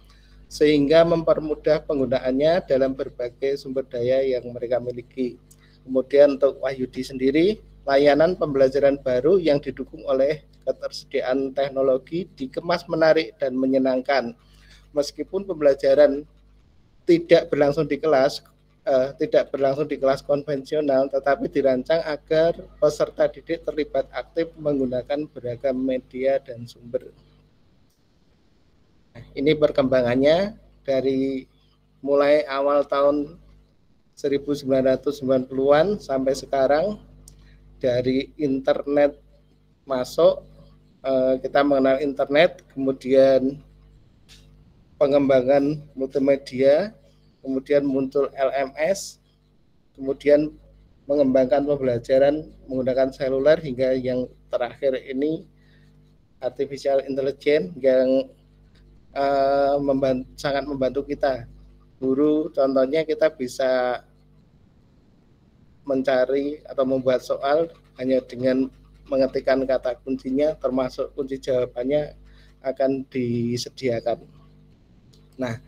sehingga mempermudah penggunaannya dalam berbagai sumber daya yang mereka miliki. Kemudian untuk Wahyudi sendiri, layanan pembelajaran baru yang didukung oleh ketersediaan teknologi dikemas menarik dan menyenangkan. Meskipun pembelajaran tidak berlangsung di kelas, tidak berlangsung di kelas konvensional, tetapi dirancang agar peserta didik terlibat aktif menggunakan beragam media dan sumber. Ini perkembangannya dari mulai awal tahun 1990-an sampai sekarang. Dari internet masuk, kita mengenal internet, kemudian pengembangan multimedia, kemudian muncul LMS, kemudian mengembangkan pembelajaran menggunakan seluler, hingga yang terakhir ini artificial intelligence yang sangat membantu kita. Guru, contohnya kita bisa mencari atau membuat soal hanya dengan mengetikkan kata kuncinya, termasuk kunci jawabannya akan disediakan. Nah,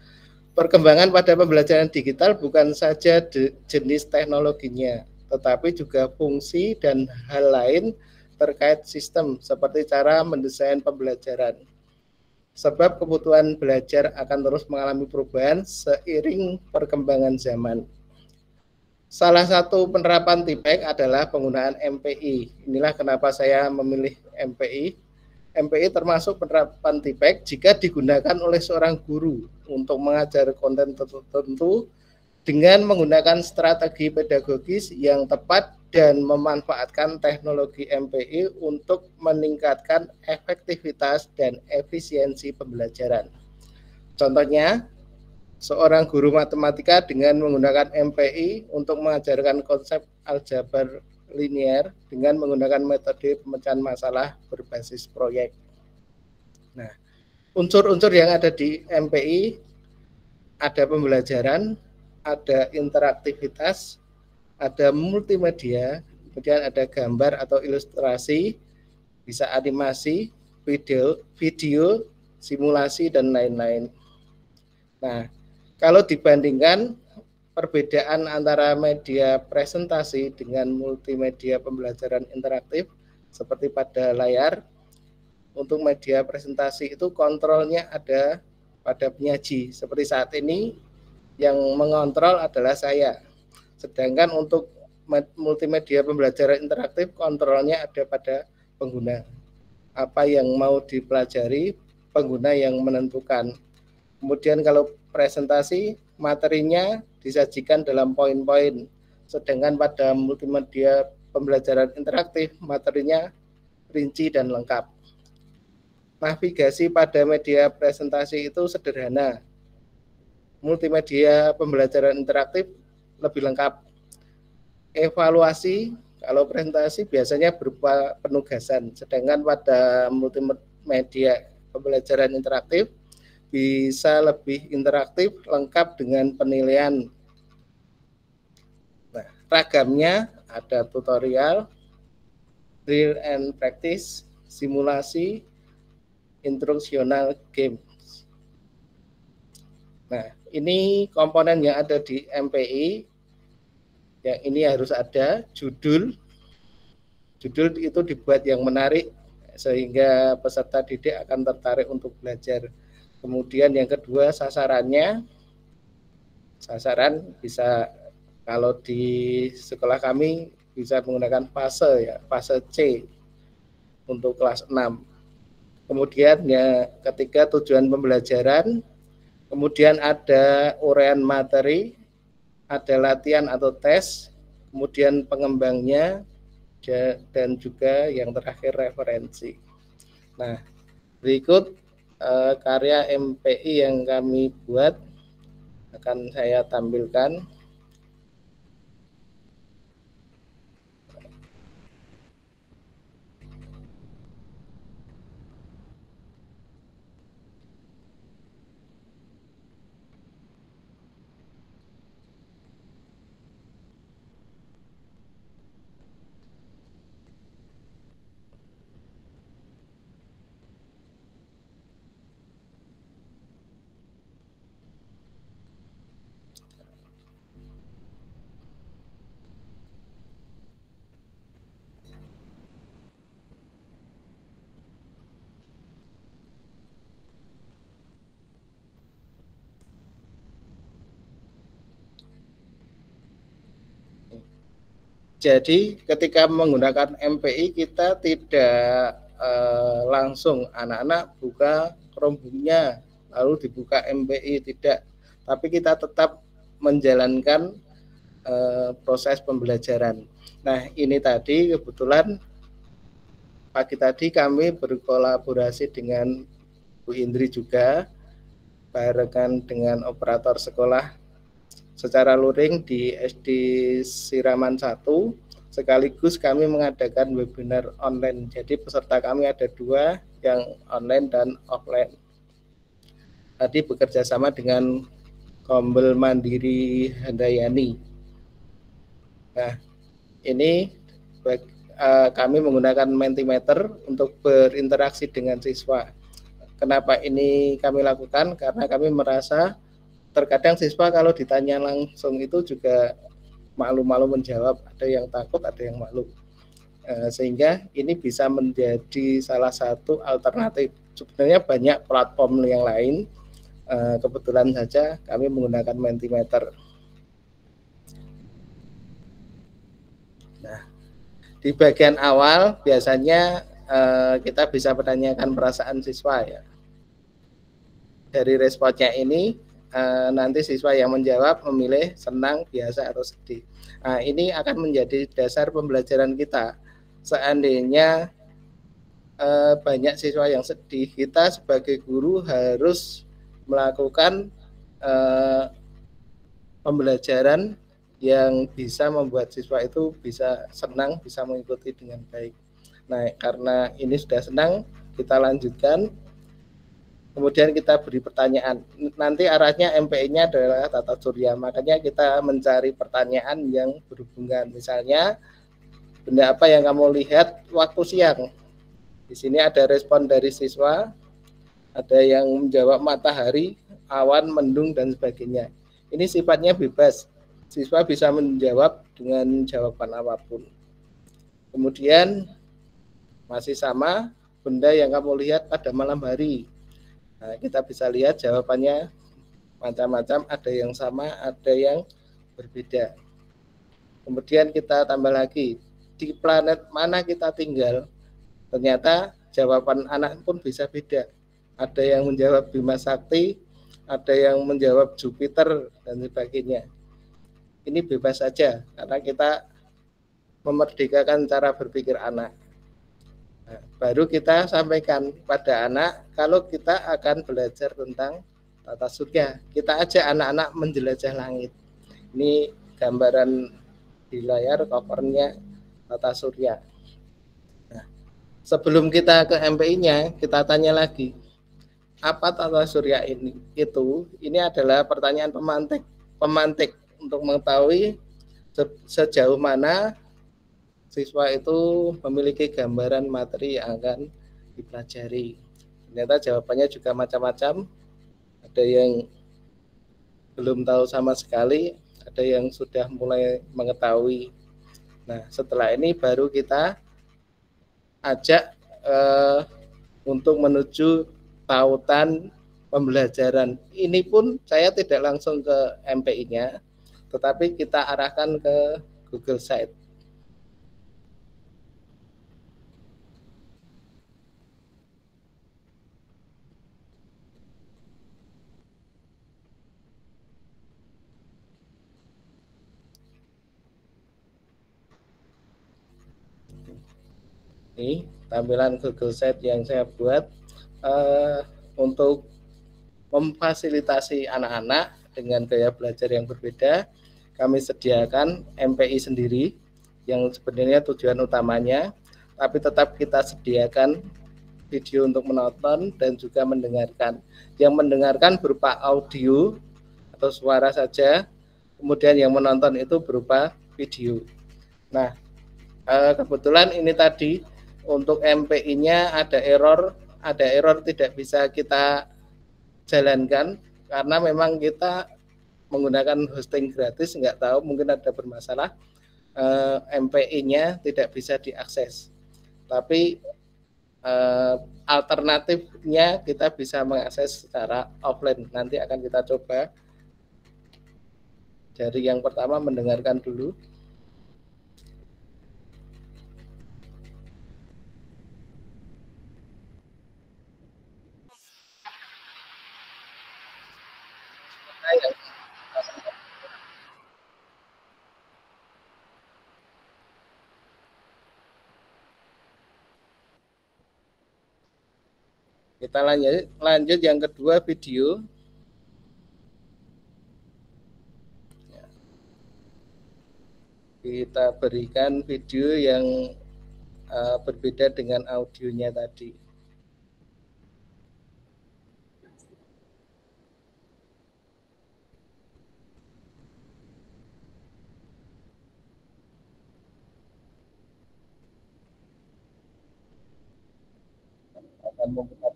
perkembangan pada pembelajaran digital bukan saja jenis teknologinya, tetapi juga fungsi dan hal lain terkait sistem, seperti cara mendesain pembelajaran. Sebab kebutuhan belajar akan terus mengalami perubahan seiring perkembangan zaman. Salah satu penerapan TIPEK adalah penggunaan MPI. Inilah kenapa saya memilih MPI. MPI termasuk penerapan TIPEK jika digunakan oleh seorang guru untuk mengajar konten tertentu dengan menggunakan strategi pedagogis yang tepat dan memanfaatkan teknologi MPI untuk meningkatkan efektivitas dan efisiensi pembelajaran. Contohnya, seorang guru matematika dengan menggunakan MPI untuk mengajarkan konsep aljabar linier dengan menggunakan metode pemecahan masalah berbasis proyek. Nah, unsur-unsur yang ada di MPI ada pembelajaran, ada interaktivitas, ada multimedia, kemudian ada gambar atau ilustrasi, bisa animasi, video, simulasi, dan lain-lain. Nah, kalau dibandingkan perbedaan antara media presentasi dengan multimedia pembelajaran interaktif seperti pada layar, untuk media presentasi itu kontrolnya ada pada penyaji. Seperti saat ini yang mengontrol adalah saya. Sedangkan untuk multimedia pembelajaran interaktif kontrolnya ada pada pengguna. Apa yang mau dipelajari, pengguna yang menentukan. Kemudian kalau presentasi, materinya disajikan dalam poin-poin. Sedangkan pada multimedia pembelajaran interaktif, materinya rinci dan lengkap. Navigasi pada media presentasi itu sederhana. Multimedia pembelajaran interaktif lebih lengkap. Evaluasi, kalau presentasi biasanya berupa penugasan. Sedangkan pada multimedia pembelajaran interaktif, bisa lebih interaktif, lengkap dengan penilaian. Nah, ragamnya ada tutorial, drill and practice, simulasi, instruksional games. Nah, ini komponen yang ada di MPI. Yang ini harus ada judul. Judul itu dibuat yang menarik sehingga peserta didik akan tertarik untuk belajar. Kemudian yang kedua, sasarannya. Sasaran bisa, kalau di sekolah kami bisa menggunakan fase ya, fase C untuk kelas 6. Kemudian ya ketiga, tujuan pembelajaran. Kemudian ada uraian materi, ada latihan atau tes, kemudian pengembangnya, dan juga yang terakhir referensi. Nah, berikut karya MPI yang kami buat akan saya tampilkan. Jadi ketika menggunakan MPI kita tidak langsung anak-anak buka Chromebook-nya lalu dibuka MPI, tidak. Tapi kita tetap menjalankan proses pembelajaran. Nah, ini tadi kebetulan pagi tadi kami berkolaborasi dengan Bu Indri juga, barengan dengan operator sekolah secara luring di SD Siraman 1, sekaligus kami mengadakan webinar online. Jadi peserta kami ada 2, yang online dan offline. Tadi bekerja sama dengan Kombel Mandiri Handayani. Nah, ini kami menggunakan Mentimeter untuk berinteraksi dengan siswa. Kenapa ini kami lakukan? Karena kami merasa terkadang siswa kalau ditanya langsung itu juga malu-malu menjawab, ada yang takut, ada yang malu. Sehingga ini bisa menjadi salah satu alternatif. Sebenarnya banyak platform yang lain, kebetulan saja kami menggunakan Mentimeter. Nah, di bagian awal biasanya kita bisa menanyakan perasaan siswa ya. Dari responnya ini nanti siswa yang menjawab memilih senang, biasa, atau sedih. Nah, ini akan menjadi dasar pembelajaran kita. Seandainya banyak siswa yang sedih, kita sebagai guru harus melakukan pembelajaran yang bisa membuat siswa itu bisa senang, bisa mengikuti dengan baik. Nah, karena ini sudah senang, kita lanjutkan. Kemudian kita beri pertanyaan. Nanti arahnya MPI-nya adalah tata surya. Makanya kita mencari pertanyaan yang berhubungan. Misalnya, benda apa yang kamu lihat waktu siang? Di sini ada respon dari siswa. Ada yang menjawab matahari, awan, mendung, dan sebagainya. Ini sifatnya bebas. Siswa bisa menjawab dengan jawaban apapun. Kemudian, masih sama, benda yang kamu lihat pada malam hari. Nah, kita bisa lihat jawabannya macam-macam, ada yang sama, ada yang berbeda. Kemudian kita tambah lagi, di planet mana kita tinggal? Ternyata jawaban anak pun bisa beda. Ada yang menjawab Bima Sakti, ada yang menjawab Jupiter, dan sebagainya. Ini bebas saja, karena kita memerdekakan cara berpikir anak. Nah, baru kita sampaikan pada anak kalau kita akan belajar tentang tata surya. Kita ajak anak-anak menjelajah langit. Ini gambaran di layar covernya tata surya. Nah, sebelum kita ke MPI-nya, kita tanya lagi, apa tata surya ini? Ini adalah pertanyaan pemantik untuk mengetahui sejauh mana siswa itu memiliki gambaran materi yang akan dipelajari. Ternyata jawabannya juga macam-macam. Ada yang belum tahu sama sekali, ada yang sudah mulai mengetahui. Nah, setelah ini baru kita ajak untuk menuju tautan pembelajaran. Ini pun saya tidak langsung ke MPI-nya, tetapi kita arahkan ke Google Site. Ini tampilan Google Site yang saya buat untuk memfasilitasi anak-anak dengan gaya belajar yang berbeda. Kami sediakan MPI sendiri yang sebenarnya tujuan utamanya, tapi tetap kita sediakan video untuk menonton dan juga mendengarkan. Yang mendengarkan berupa audio atau suara saja, kemudian yang menonton itu berupa video. Nah, kebetulan ini tadi untuk MPI-nya ada error tidak bisa kita jalankan karena memang kita menggunakan hosting gratis, nggak tahu mungkin ada bermasalah, MPI-nya tidak bisa diakses. Tapi alternatifnya kita bisa mengakses secara offline. Nanti akan kita coba. Dari yang pertama mendengarkan dulu. mana yang kita lanjut yang kedua, video. Kita berikan video yang berbeda dengan audionya tadi. Akan membuka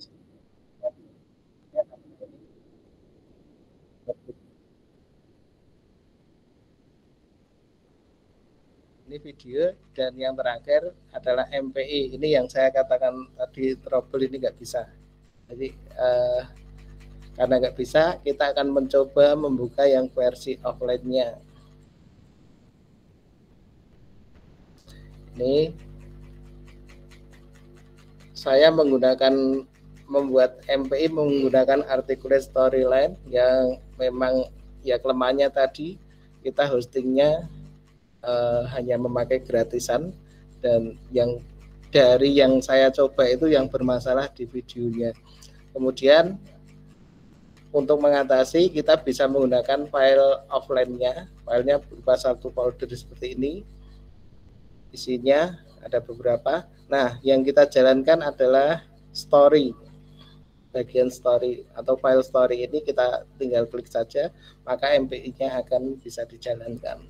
ini video, dan yang terakhir adalah MPI. Ini yang saya katakan tadi trouble, ini nggak bisa. Jadi karena nggak bisa, kita akan mencoba membuka yang versi offline-nya. Ini saya membuat MPI menggunakan articulate storyline yang memang ya kelemahannya tadi kita hostingnya hanya memakai gratisan, dan yang dari yang saya coba itu yang bermasalah di videonya. Kemudian untuk mengatasi, kita bisa menggunakan file offline-nya. Filenya berupa satu folder seperti ini. Isinya ada beberapa. Nah, yang kita jalankan adalah story. Bagian story atau file story ini kita tinggal klik saja, maka MPI-nya akan bisa dijalankan.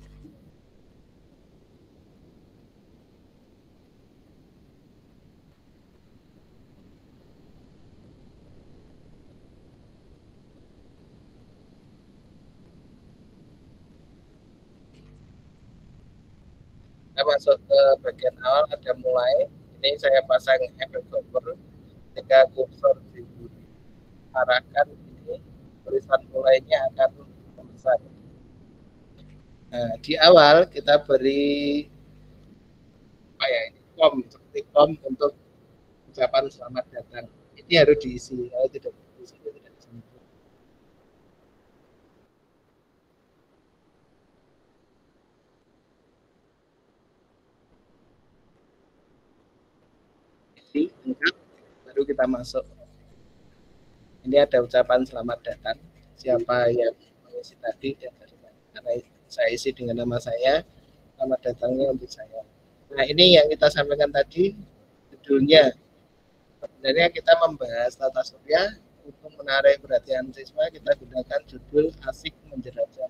Kita masuk ke bagian awal, ada mulai. Ini saya pasang efek hover. Ketika kursor diarahkan, ini tulisan mulainya akan membesar. Nah, di awal kita beri apa ya, ini seperti kom untuk ucapan selamat datang. Ini harus diisi, kalau tidak diisi tidak bisa. Ini lengkap, baru kita masuk. Ini ada ucapan selamat datang. Siapa yang mengisi tadi dan dari mana? Karena saya isi dengan nama saya, selamat datangnya untuk saya. Nah, ini yang kita sampaikan tadi, judulnya. Sebenarnya kita membahas tata surya, untuk menarik perhatian siswa kita gunakan judul asik menjelajah.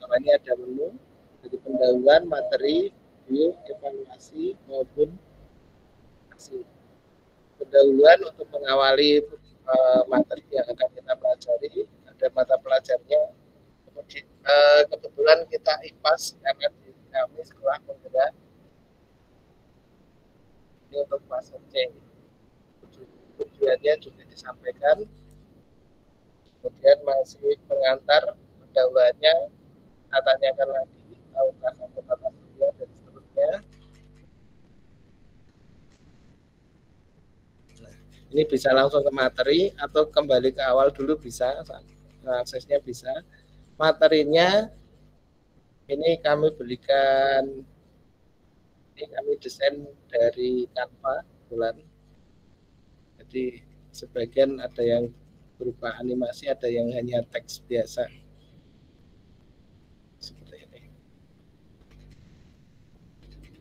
Ini ada menu dari pendahuluan, materi, video, evaluasi maupun aksi. Pendahuluan untuk mengawali materi yang akan kita pelajari, ada mata pelajarnya. Kebetulan kita IPAS karena kami sekolah penggerak. Ini untuk kelas C. Tujuannya juga disampaikan. Kemudian masih pengantar, pendahuluannya, tanyakan lagi, tahukah kamu tata surya, dan seterusnya. Nah, ini bisa langsung ke materi atau kembali ke awal dulu bisa, aksesnya bisa. Materinya ini kami belikan, ini kami desain dari Canva bulan. Jadi sebagian ada yang berupa animasi, ada yang hanya teks biasa. Seperti ini.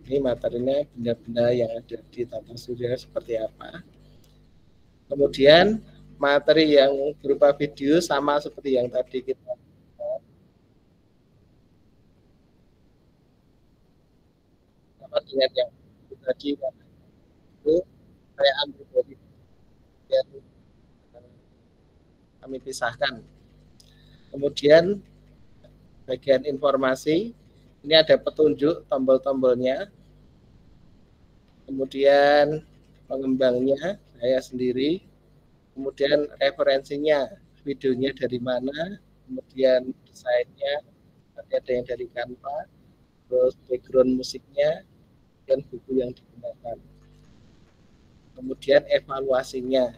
Ini materinya benda-benda yang ada di tata surya seperti apa. Kemudian materi yang berupa video sama seperti yang tadi kita dengan yang tadi itu saya ambil dari yang kami pisahkan. Kemudian bagian informasi, ini ada petunjuk tombol-tombolnya. Kemudian pengembangnya saya sendiri. Kemudian referensinya, videonya dari mana, kemudian desainnya, ada yang dari Canva, terus background musiknya, dan buku yang digunakan. Kemudian evaluasinya.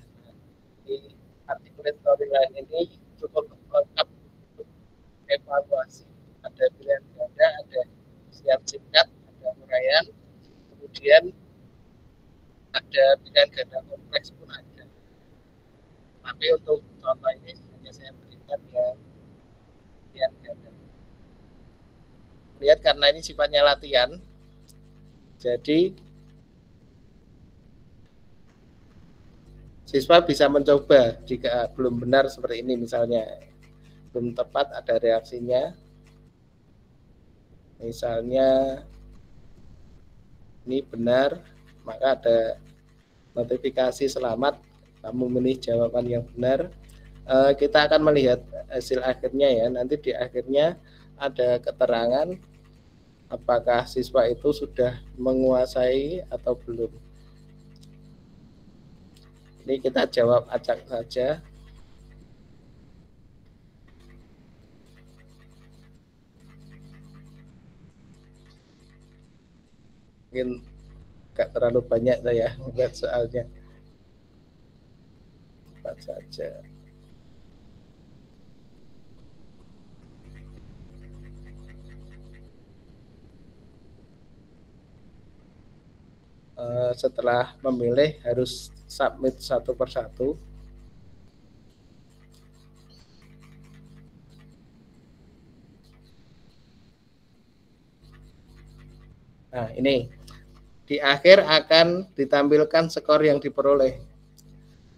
Di articulate storyline ini cukup lengkap untuk evaluasi. Ada pilihan ganda, ada siap singkat, ada uraian, kemudian ada pilihan ganda kompleks pun ada. Tapi untuk contoh ini hanya saya berikan ya pilihan ganda. Lihat karena ini sifatnya latihan, jadi siswa bisa mencoba jika belum benar seperti ini, misalnya belum tepat ada reaksinya, misalnya ini benar, maka ada notifikasi selamat kamu memilih jawaban yang benar. Kita akan melihat hasil akhirnya ya, nanti di akhirnya ada keterangan apakah siswa itu sudah menguasai atau belum. Ini kita jawab acak saja. Mungkin gak terlalu banyak saya buat soalnya. Cepat saja. Setelah memilih harus submit satu persatu. Nah, ini di akhir akan ditampilkan skor yang diperoleh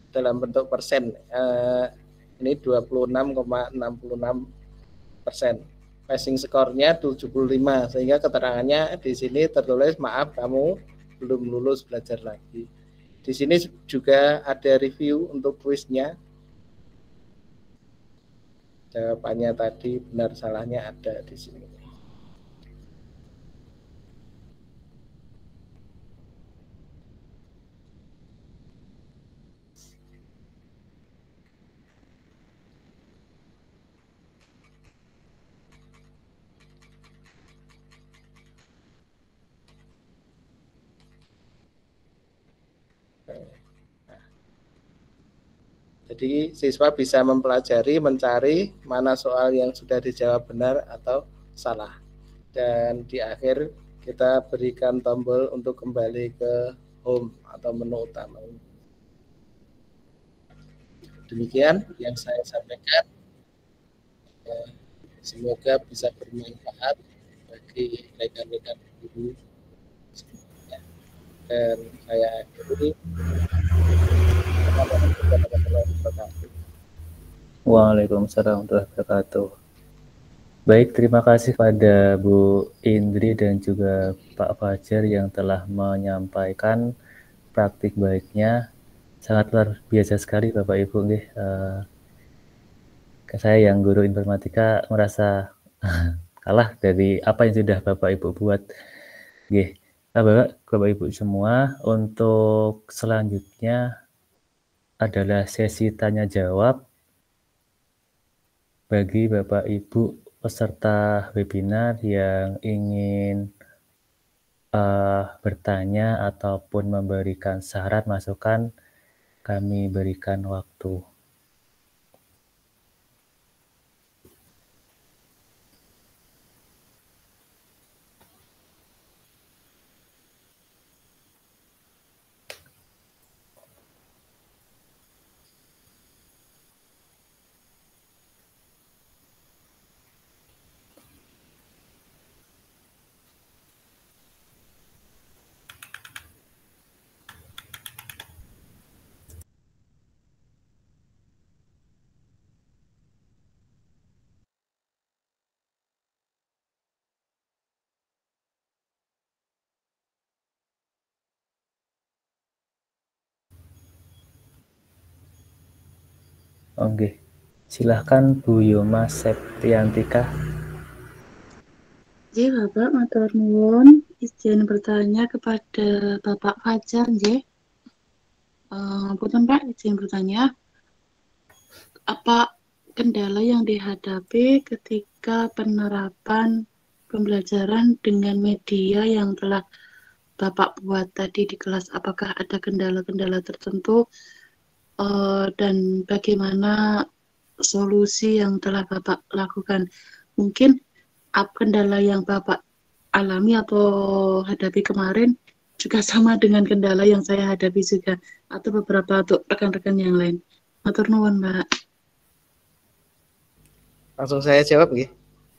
dalam bentuk persen. Ini 26,66%. Passing skornya 75, sehingga keterangannya di sini tertulis maaf kamu belum lulus belajar lagi. Di sini juga ada review untuk kuisnya. Jawabannya tadi benar salahnya ada di sini. Jadi siswa bisa mempelajari, mencari mana soal yang sudah dijawab benar atau salah. Dan di akhir kita berikan tombol untuk kembali ke home atau menu utama. Demikian yang saya sampaikan. Semoga bisa bermanfaat bagi rekan-rekan guru. Dan saya akhiri. Waalaikumsalam warahmatullahi wabarakatuh. Baik, terima kasih pada Bu Indri dan juga Pak Fajar yang telah menyampaikan praktik baiknya. Sangat luar biasa sekali Bapak Ibu. Saya yang guru informatika merasa kalah dari apa yang sudah Bapak Ibu buat. Bapak Ibu semua, untuk selanjutnya adalah sesi tanya jawab bagi Bapak Ibu peserta webinar yang ingin bertanya ataupun memberikan saran masukan, kami berikan waktu. Oke, silahkan Bu Yoma Septiantika. Nggih, Bapak matur nuwun, izin bertanya kepada Bapak Fajar nggih. Punten Pak, izin bertanya. Apa kendala yang dihadapi ketika penerapan pembelajaran dengan media yang telah Bapak buat tadi di kelas? Apakah ada kendala-kendala tertentu dan bagaimana solusi yang telah Bapak lakukan. Mungkin kendala yang Bapak alami atau hadapi kemarin juga sama dengan kendala yang saya hadapi juga, atau beberapa untuk rekan-rekan yang lain. Matur nuwun, Mbak. Langsung saya jawab nggih.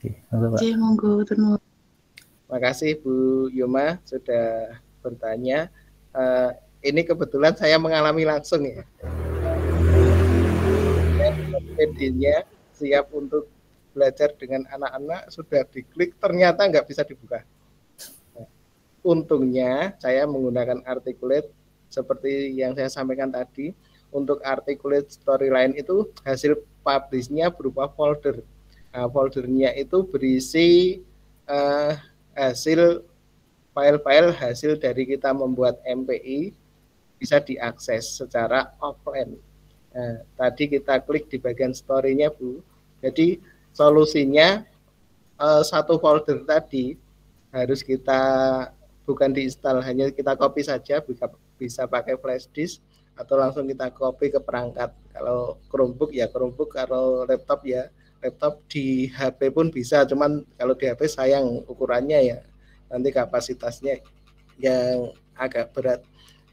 Oke, monggo, matur nuwun. Terima kasih Bu Yuma sudah bertanya. Ini kebetulan saya mengalami langsung ya. PD-nya siap untuk belajar dengan anak-anak, sudah diklik ternyata nggak bisa dibuka. Nah, untungnya saya menggunakan Articulate seperti yang saya sampaikan tadi. Untuk Articulate Storyline itu hasil publish-nya berupa folder. Nah, foldernya itu berisi hasil file-file hasil dari kita membuat MPI, bisa diakses secara offline. Nah, tadi kita klik di bagian story-nya Bu. Jadi solusinya satu folder tadi harus kita bukan diinstal, hanya kita copy saja, bisa pakai flash disk atau langsung kita copy ke perangkat. Kalau Chromebook ya Chromebook, kalau laptop ya laptop, di HP pun bisa, cuman kalau di HP sayang ukurannya ya nanti kapasitasnya yang agak berat.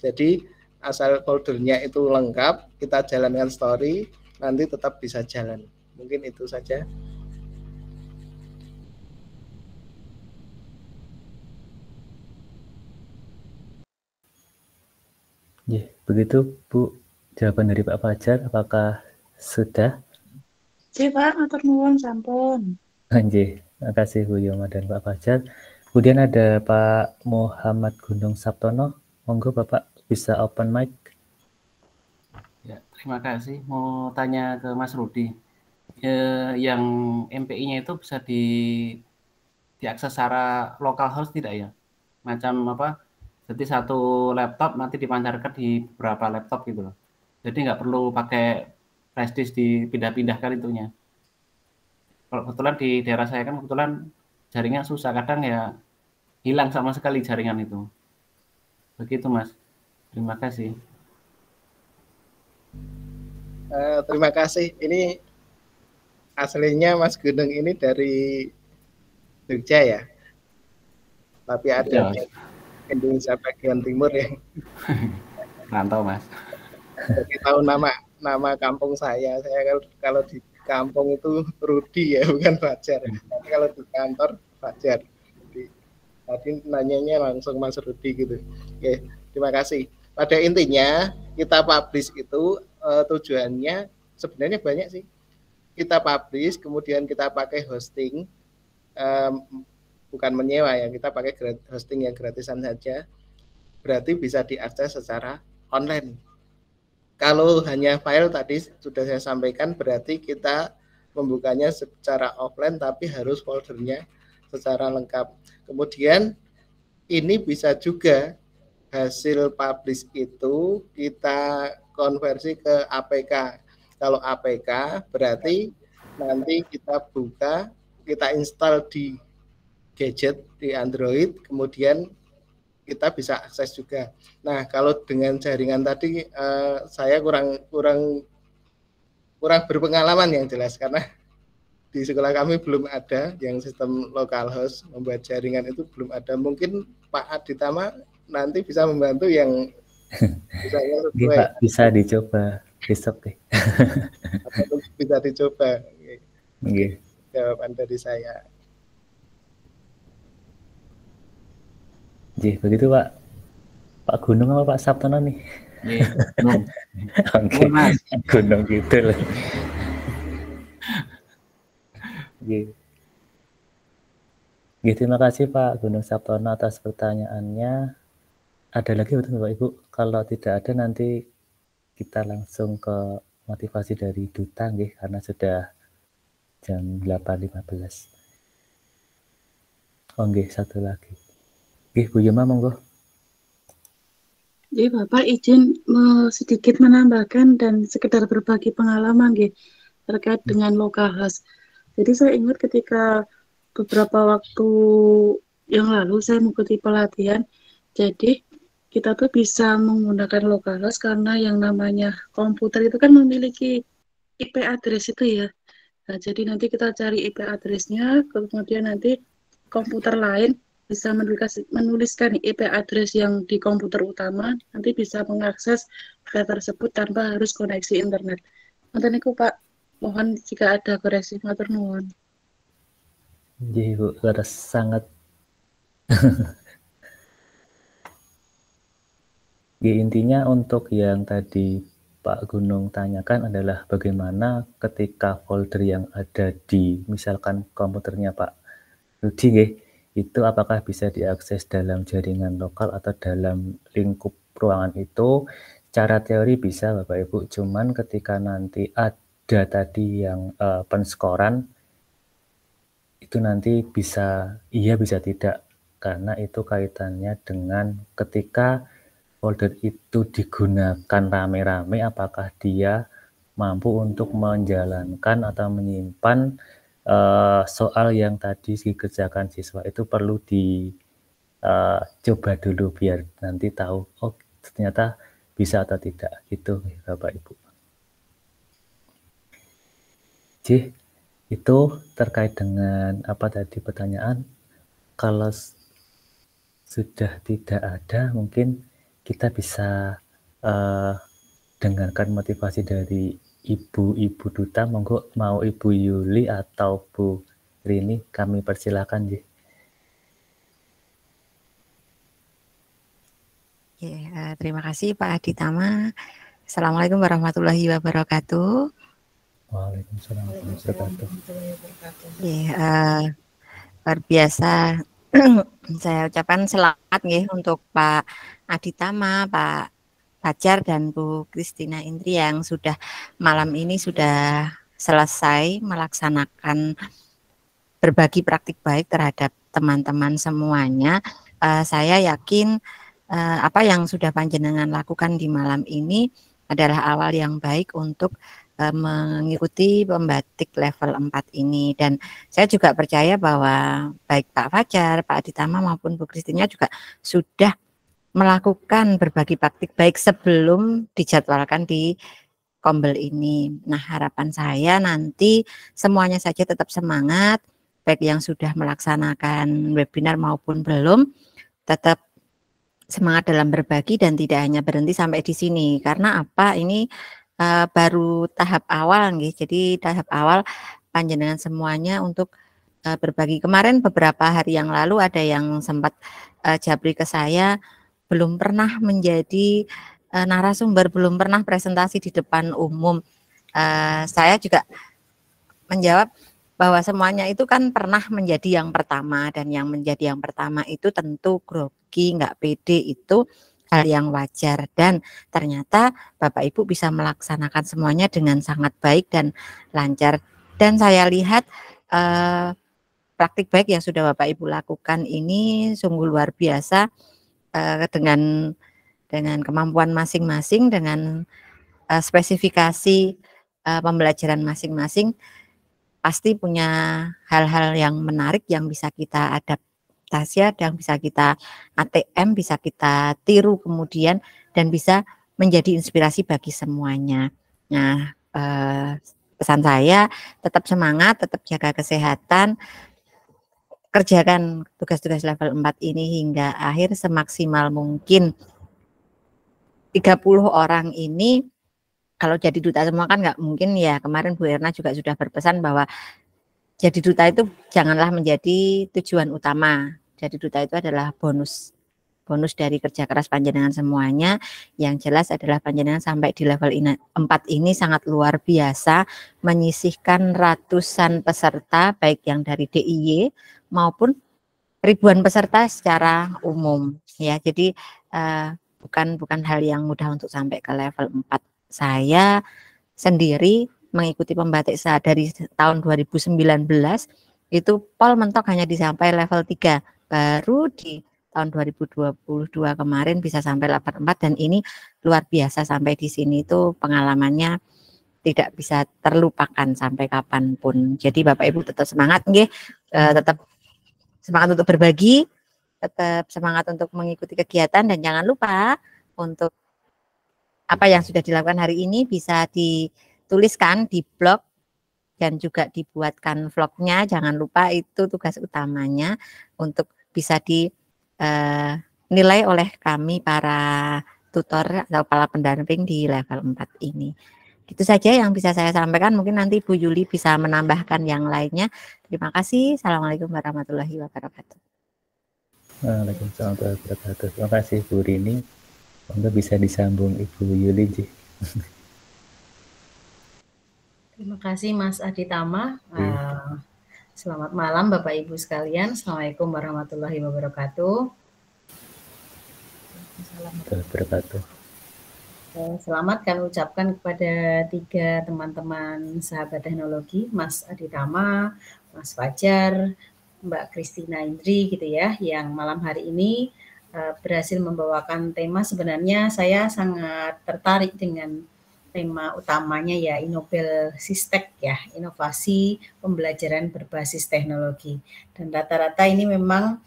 Jadi asal foldernya itu lengkap, kita jalankan story, nanti tetap bisa jalan. Mungkin itu saja. Ya, begitu Bu jawaban dari Pak Fajar. Apakah sudah? Oke, Pak, matur nuwun sampun. Nggih, terima kasih Bu Yoma dan Pak Fajar. Kemudian ada Pak Muhammad Gunung Sabtono. Monggo Bapak bisa open mic. Ya, terima kasih. Mau tanya ke Mas Rudi. Yang MPI-nya itu bisa diakses secara local host tidak ya? Macam apa? Jadi satu laptop nanti dipancarkan di beberapa laptop gitu loh. Jadi nggak perlu pakai flash disk dipindah-pindahkan itunya. Kalau kebetulan di daerah saya kan kebetulan jaringan susah, kadang ya hilang sama sekali jaringan itu. Begitu Mas. Terima kasih. Terima kasih. Ini aslinya Mas Gunung ini dari Jogja ya, tapi ada di Indonesia bagian timur ya. Rantau Mas. Jadi tahu nama kampung saya kalau di kampung itu Rudi ya, bukan Fajar. Tapi kalau di kantor Fajar. Jadi tadi nanyanya langsung Mas Rudi gitu. Oke, terima kasih. Pada intinya kita publish itu tujuannya sebenarnya banyak sih. Kita publish, kemudian kita pakai hosting, bukan menyewa ya, kita pakai hosting yang gratisan saja, berarti bisa diakses secara online. Kalau hanya file tadi sudah saya sampaikan, berarti kita membukanya secara offline, tapi harus foldernya secara lengkap. Kemudian ini bisa juga hasil publish itu kita konversi ke APK. Kalau APK berarti nanti kita buka, kita install di gadget di Android, kemudian kita bisa akses juga. Nah, kalau dengan jaringan tadi saya kurang berpengalaman yang jelas, karena di sekolah kami belum ada yang sistem local host, membuat jaringan itu belum ada. Mungkin Pak Aditama nanti bisa membantu yang Pak, bisa dicoba besok deh. Bisa dicoba. Okay. Jawaban dari saya. Jadi begitu Pak. Pak Gunung apa Pak Sabtono nih? Gunung. Oke, Gunung gitu loh. Terima kasih Pak Gunung Sabtono atas pertanyaannya. Ada lagi betul Bapak Ibu? Kalau tidak ada nanti kita langsung ke motivasi dari Duta nggih, karena sudah jam 8.15. Oh nggih, satu lagi. Nggih, Bu Yuma monggo. Jadi Bapak izin sedikit menambahkan dan sekedar berbagi pengalaman nggih terkait dengan local host. Jadi saya ingat ketika beberapa waktu yang lalu saya mengikuti pelatihan, jadi kita tuh bisa menggunakan local host karena yang namanya komputer itu kan memiliki IP address itu ya. Nah, jadi nanti kita cari IP address-nya, kemudian nanti komputer lain bisa menuliskan IP address yang di komputer utama, nanti bisa mengakses file tersebut tanpa harus koneksi internet. Nanti niku Pak, mohon jika ada koreksi matur nuwun. Jadi Bu, harus sangat ya, intinya untuk yang tadi Pak Gunung tanyakan adalah bagaimana ketika folder yang ada di misalkan komputernya Pak Rudi itu apakah bisa diakses dalam jaringan lokal atau dalam lingkup ruangan itu. Secara teori bisa Bapak Ibu, cuman ketika nanti ada tadi yang penskoran itu nanti bisa iya bisa tidak, karena itu kaitannya dengan ketika folder itu digunakan rame-rame apakah dia mampu untuk menjalankan atau menyimpan soal yang tadi dikerjakan siswa. Itu perlu dicoba dulu biar nanti tahu oh ternyata bisa atau tidak gitu Bapak Ibu. Jadi itu terkait dengan apa tadi pertanyaan. Kalau sudah tidak ada mungkin kita bisa dengarkan motivasi dari Ibu Duta. Monggo mau Ibu Yuli atau Bu Rini, kami persilakan. Ya, terima kasih Pak Aditama. Assalamualaikum warahmatullahi wabarakatuh. Waalaikumsalam warahmatullahi wabarakatuh. Ya, luar biasa. Saya ucapkan selamat ya untuk Pak Aditama, Pak Fajar dan Bu Christina Indri yang sudah malam ini sudah selesai melaksanakan berbagi praktik baik terhadap teman-teman semuanya. Saya yakin apa yang sudah panjenengan lakukan di malam ini adalah awal yang baik untuk mengikuti pembatik level 4 ini. Dan saya juga percaya bahwa baik Pak Fajar, Pak Aditama maupun Bu Christina juga sudah melakukan berbagi praktik baik sebelum dijadwalkan di Kombel ini. Nah, harapan saya nanti semuanya saja tetap semangat, baik yang sudah melaksanakan webinar maupun belum, tetap semangat dalam berbagi dan tidak hanya berhenti sampai di sini. Karena apa? Ini baru tahap awal nih. Jadi tahap awal panjenengan semuanya untuk berbagi. Kemarin beberapa hari yang lalu ada yang sempat japri ke saya, belum pernah menjadi narasumber, belum pernah presentasi di depan umum. Saya juga menjawab bahwa semuanya itu kan pernah menjadi yang pertama, dan yang menjadi yang pertama itu tentu grogi, nggak pede, itu hal yang wajar, dan ternyata Bapak Ibu bisa melaksanakan semuanya dengan sangat baik dan lancar. Dan saya lihat praktik baik yang sudah Bapak Ibu lakukan ini sungguh luar biasa, dengan kemampuan masing-masing, dengan spesifikasi pembelajaran masing-masing, pasti punya hal-hal yang menarik yang bisa kita adaptasi, yang bisa kita ATM, bisa kita tiru kemudian, dan bisa menjadi inspirasi bagi semuanya. Nah, pesan saya tetap semangat, tetap jaga kesehatan, kerjakan tugas-tugas level 4 ini hingga akhir semaksimal mungkin. 30 orang ini kalau jadi duta semua kan nggak mungkin ya. Kemarin Bu Erna juga sudah berpesan bahwa jadi duta itu janganlah menjadi tujuan utama. Jadi duta itu adalah bonus dari kerja keras panjenengan semuanya. Yang jelas adalah panjenengan sampai di level 4 ini sangat luar biasa, menyisihkan ratusan peserta baik yang dari DIY maupun ribuan peserta secara umum ya. Jadi bukan hal yang mudah untuk sampai ke level 4. Saya sendiri mengikuti pembatik dari tahun 2019 itu pol mentok hanya disampai level 3, baru di tahun 2022 kemarin bisa sampai level 4, dan ini luar biasa. Sampai di sini itu pengalamannya tidak bisa terlupakan sampai kapanpun. Jadi Bapak Ibu tetap semangat nggih, tetap semangat untuk berbagi, tetap semangat untuk mengikuti kegiatan, dan jangan lupa untuk apa yang sudah dilakukan hari ini bisa tuliskan di blog dan juga dibuatkan vlognya. Jangan lupa itu tugas utamanya untuk bisa dinilai oleh kami para tutor atau para pendamping di level 4 ini. Itu saja yang bisa saya sampaikan. Mungkin nanti Bu Yuli bisa menambahkan yang lainnya. Terima kasih. Assalamualaikum warahmatullahi wabarakatuh. Waalaikumsalam warahmatullahi wabarakatuh. Terima kasih Bu Rini. Semoga bisa disambung Ibu Yuli. Terima kasih Mas Aditama. Selamat malam Bapak Ibu sekalian. Assalamualaikum warahmatullahi wabarakatuh. Selamat kami ucapkan kepada 3 teman-teman sahabat teknologi, Mas Aditama, Mas Fajar, Mbak Christina Indri gitu ya, yang malam hari ini berhasil membawakan tema. Sebenarnya saya sangat tertarik dengan tema utamanya ya Innobel Sistek ya, inovasi pembelajaran berbasis teknologi. Dan rata-rata ini memang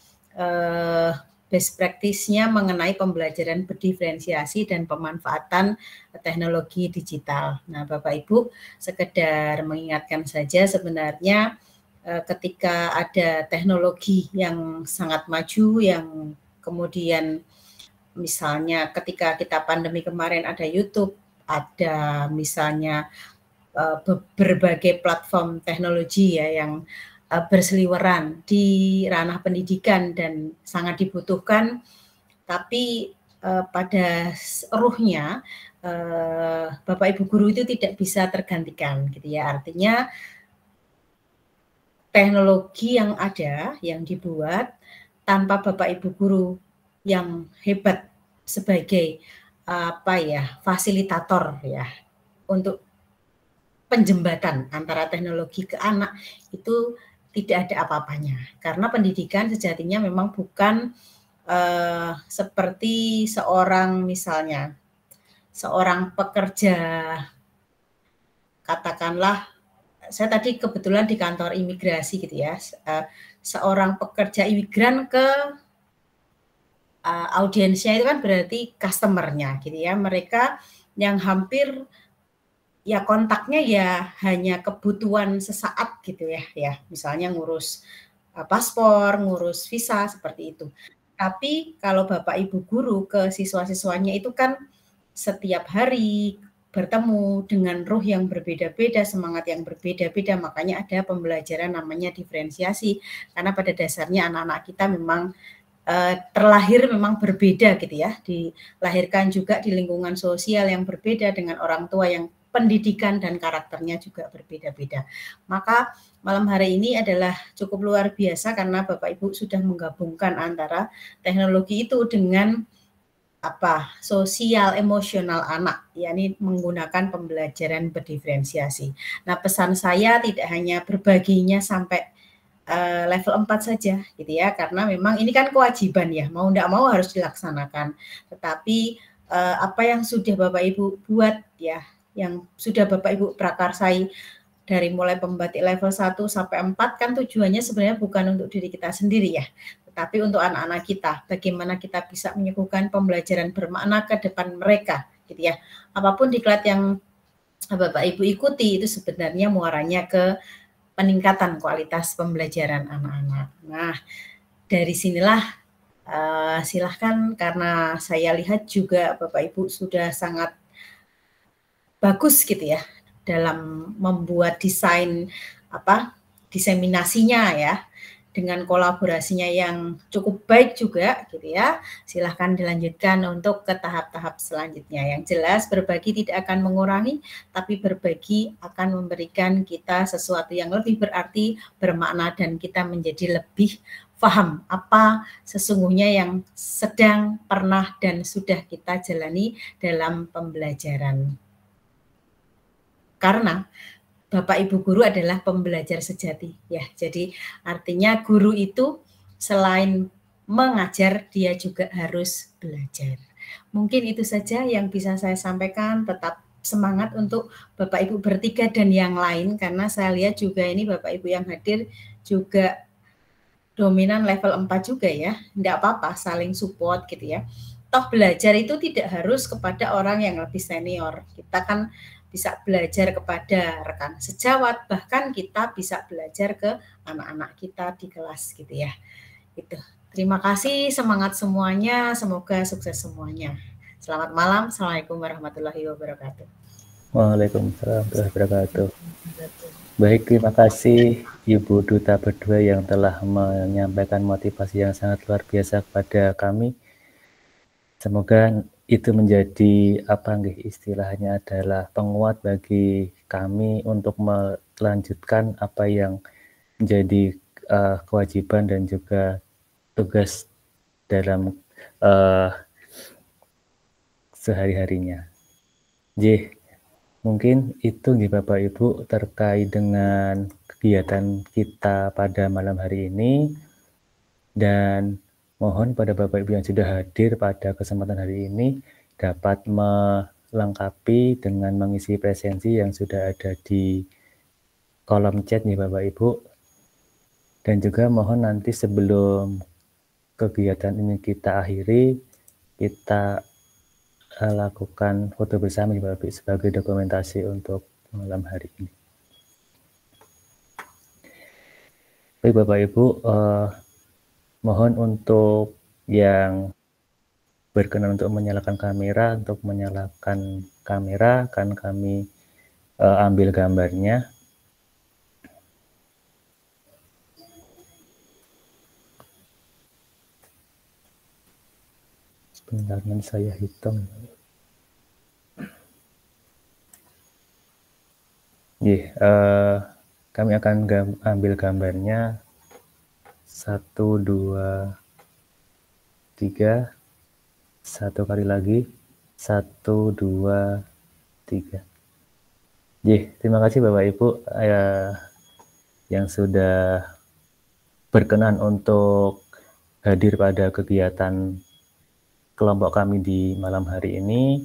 best practice-nya mengenai pembelajaran berdiferensiasi dan pemanfaatan teknologi digital. Nah, Bapak Ibu, sekedar mengingatkan saja sebenarnya ketika ada teknologi yang sangat maju, yang kemudian misalnya ketika kita pandemi kemarin ada YouTube, ada misalnya berbagai platform teknologi ya yang berseliweran di ranah pendidikan dan sangat dibutuhkan, tapi pada ruhnya Bapak Ibu guru itu tidak bisa tergantikan gitu ya. Artinya teknologi yang ada, yang dibuat tanpa Bapak Ibu guru yang hebat sebagai fasilitator ya untuk penjembatan antara teknologi ke anak itu tidak ada apa-apanya, karena pendidikan sejatinya memang bukan seperti seorang misalnya seorang pekerja, katakanlah saya tadi kebetulan di kantor imigrasi gitu ya, seorang pekerja imigran ke audiensnya itu kan berarti customer-nya gitu ya, mereka yang hampir ya kontaknya ya hanya kebutuhan sesaat gitu ya misalnya ngurus paspor, ngurus visa seperti itu. Tapi kalau Bapak Ibu guru ke siswa-siswanya itu kan setiap hari bertemu dengan ruh yang berbeda-beda, semangat yang berbeda-beda, makanya ada pembelajaran namanya diferensiasi, karena pada dasarnya anak-anak kita memang terlahir memang berbeda gitu ya, dilahirkan juga di lingkungan sosial yang berbeda dengan orang tua yang pendidikan dan karakternya juga berbeda-beda. Maka malam hari ini adalah cukup luar biasa karena Bapak Ibu sudah menggabungkan antara teknologi itu dengan sosial emosional anak, yakni menggunakan pembelajaran berdiferensiasi. Nah, pesan saya tidak hanya berbaginya sampai level 4 saja gitu ya, karena memang ini kan kewajiban ya, mau tidak mau harus dilaksanakan. Tetapi apa yang sudah Bapak Ibu buat ya, yang sudah Bapak Ibu prakarsai dari mulai pembatik level 1 sampai 4 kan tujuannya sebenarnya bukan untuk diri kita sendiri ya, tetapi untuk anak-anak kita, bagaimana kita bisa menyuguhkan pembelajaran bermakna ke depan mereka gitu ya. Apapun diklat yang Bapak Ibu ikuti itu sebenarnya muaranya ke peningkatan kualitas pembelajaran anak-anak. Nah, dari sinilah silahkan, karena saya lihat juga Bapak Ibu sudah sangat bagus gitu ya dalam membuat desain diseminasinya ya, dengan kolaborasinya yang cukup baik juga gitu ya. Silahkan dilanjutkan untuk ke tahap-tahap selanjutnya. Yang jelas berbagi tidak akan mengurangi, tapi berbagi akan memberikan kita sesuatu yang lebih berarti, bermakna, dan kita menjadi lebih paham apa sesungguhnya yang sedang, pernah, dan sudah kita jalani dalam pembelajaran. Karena Bapak Ibu guru adalah pembelajar sejati ya. Jadi artinya guru itu selain mengajar, dia juga harus belajar. Mungkin itu saja yang bisa saya sampaikan. Tetap semangat untuk Bapak Ibu bertiga dan yang lain, karena saya lihat juga ini Bapak Ibu yang hadir juga dominan level 4 juga ya. Tidak apa-apa, saling support gitu ya. Toh belajar itu tidak harus kepada orang yang lebih senior. Kita kan bisa belajar kepada rekan sejawat, bahkan kita bisa belajar ke anak-anak kita di kelas gitu ya. Gitu. Terima kasih, semangat semuanya, semoga sukses semuanya. Selamat malam, Assalamualaikum warahmatullahi wabarakatuh. Waalaikumsalam warahmatullahi wabarakatuh. Baik, terima kasih Ibu Duta berdua yang telah menyampaikan motivasi yang sangat luar biasa kepada kami. Semoga itu menjadi istilahnya adalah penguat bagi kami untuk melanjutkan apa yang menjadi kewajiban dan juga tugas dalam sehari-harinya. Mungkin itu nih Bapak Ibu terkait dengan kegiatan kita pada malam hari ini, dan mohon pada Bapak Ibu yang sudah hadir pada kesempatan hari ini dapat melengkapi dengan mengisi presensi yang sudah ada di kolom chat nih Bapak Ibu. Dan juga mohon nanti sebelum kegiatan ini kita akhiri, kita lakukan foto bersama Bapak Ibu sebagai dokumentasi untuk malam hari ini. Baik Bapak Ibu, mohon untuk yang berkenan untuk menyalakan kamera, akan kami ambil gambarnya. Sebentar, saya hitung. Kami akan ambil gambarnya 1, 2, 3, 1 kali lagi, 1, 2, 3. Terima kasih Bapak Ibu yang sudah berkenan untuk hadir pada kegiatan kelompok kami di malam hari ini.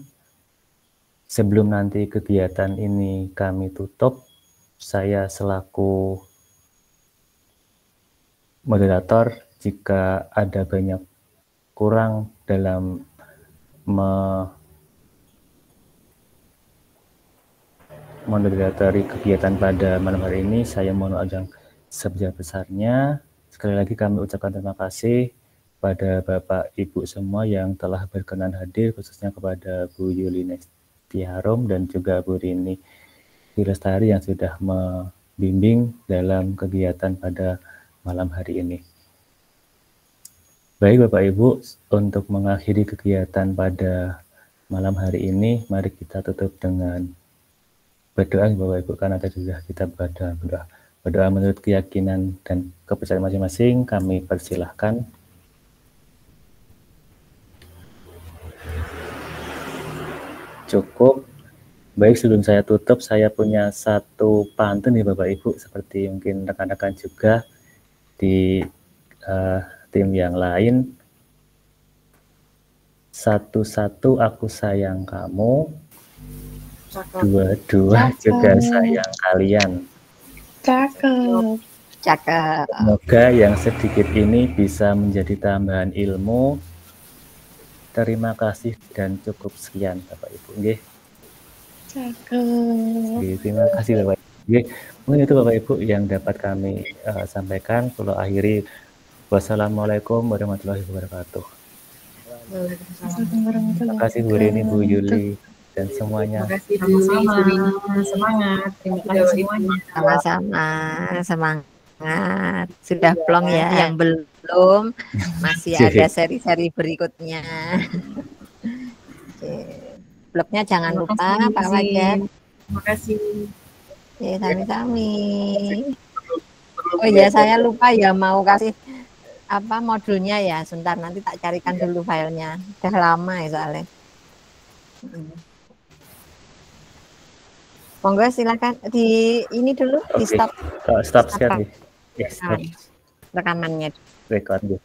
Sebelum nanti kegiatan ini kami tutup, saya selaku moderator, jika ada banyak kurang dalam memoderatori kegiatan pada malam hari ini, saya mohon maaf yang sebesar-besarnya. Sekali lagi kami ucapkan terima kasih pada Bapak Ibu semua yang telah berkenan hadir, khususnya kepada Bu Yuli Nestiarum dan juga Bu Rini Lestari yang sudah membimbing dalam kegiatan pada malam hari ini. Baik Bapak Ibu, untuk mengakhiri kegiatan pada malam hari ini, mari kita tutup dengan berdoa Bapak Ibu, karena tadi sudah kita berdoa menurut keyakinan dan kepercayaan masing-masing. Kami persilahkan. Cukup. Baik, sebelum saya tutup, saya punya satu pantun nih Bapak Ibu, seperti mungkin rekan-rekan juga di tim yang lain. Satu-satu aku sayang kamu, dua-dua juga sayang kalian. Cakep. Cakep. Semoga yang sedikit ini bisa menjadi tambahan ilmu. Terima kasih dan cukup sekian Bapak Ibu. Cakep. Terima kasih Bapak Ibu. Mungkin itu Bapak Ibu yang dapat kami sampaikan. Kalau akhiri, wassalamualaikum warahmatullahi wabarakatuh. Terima kasih Bu Rini, Bu Yuli, dan semuanya. Terima kasih Semangat. Terima kasih semuanya. Sama-sama, semangat. Sudah plong ya, yang belum masih ada seri-seri berikutnya. Blognya jangan lupa Pak Fajar. Terima kasih. Sami-sami. Oh iya, saya lupa ya mau kasih modulnya ya. Sebentar, nanti tak carikan dulu filenya. Udah lama ya soalnya. Monggo silakan di ini dulu, di stop. Stop sekarang. Yes, rekamannya. Record.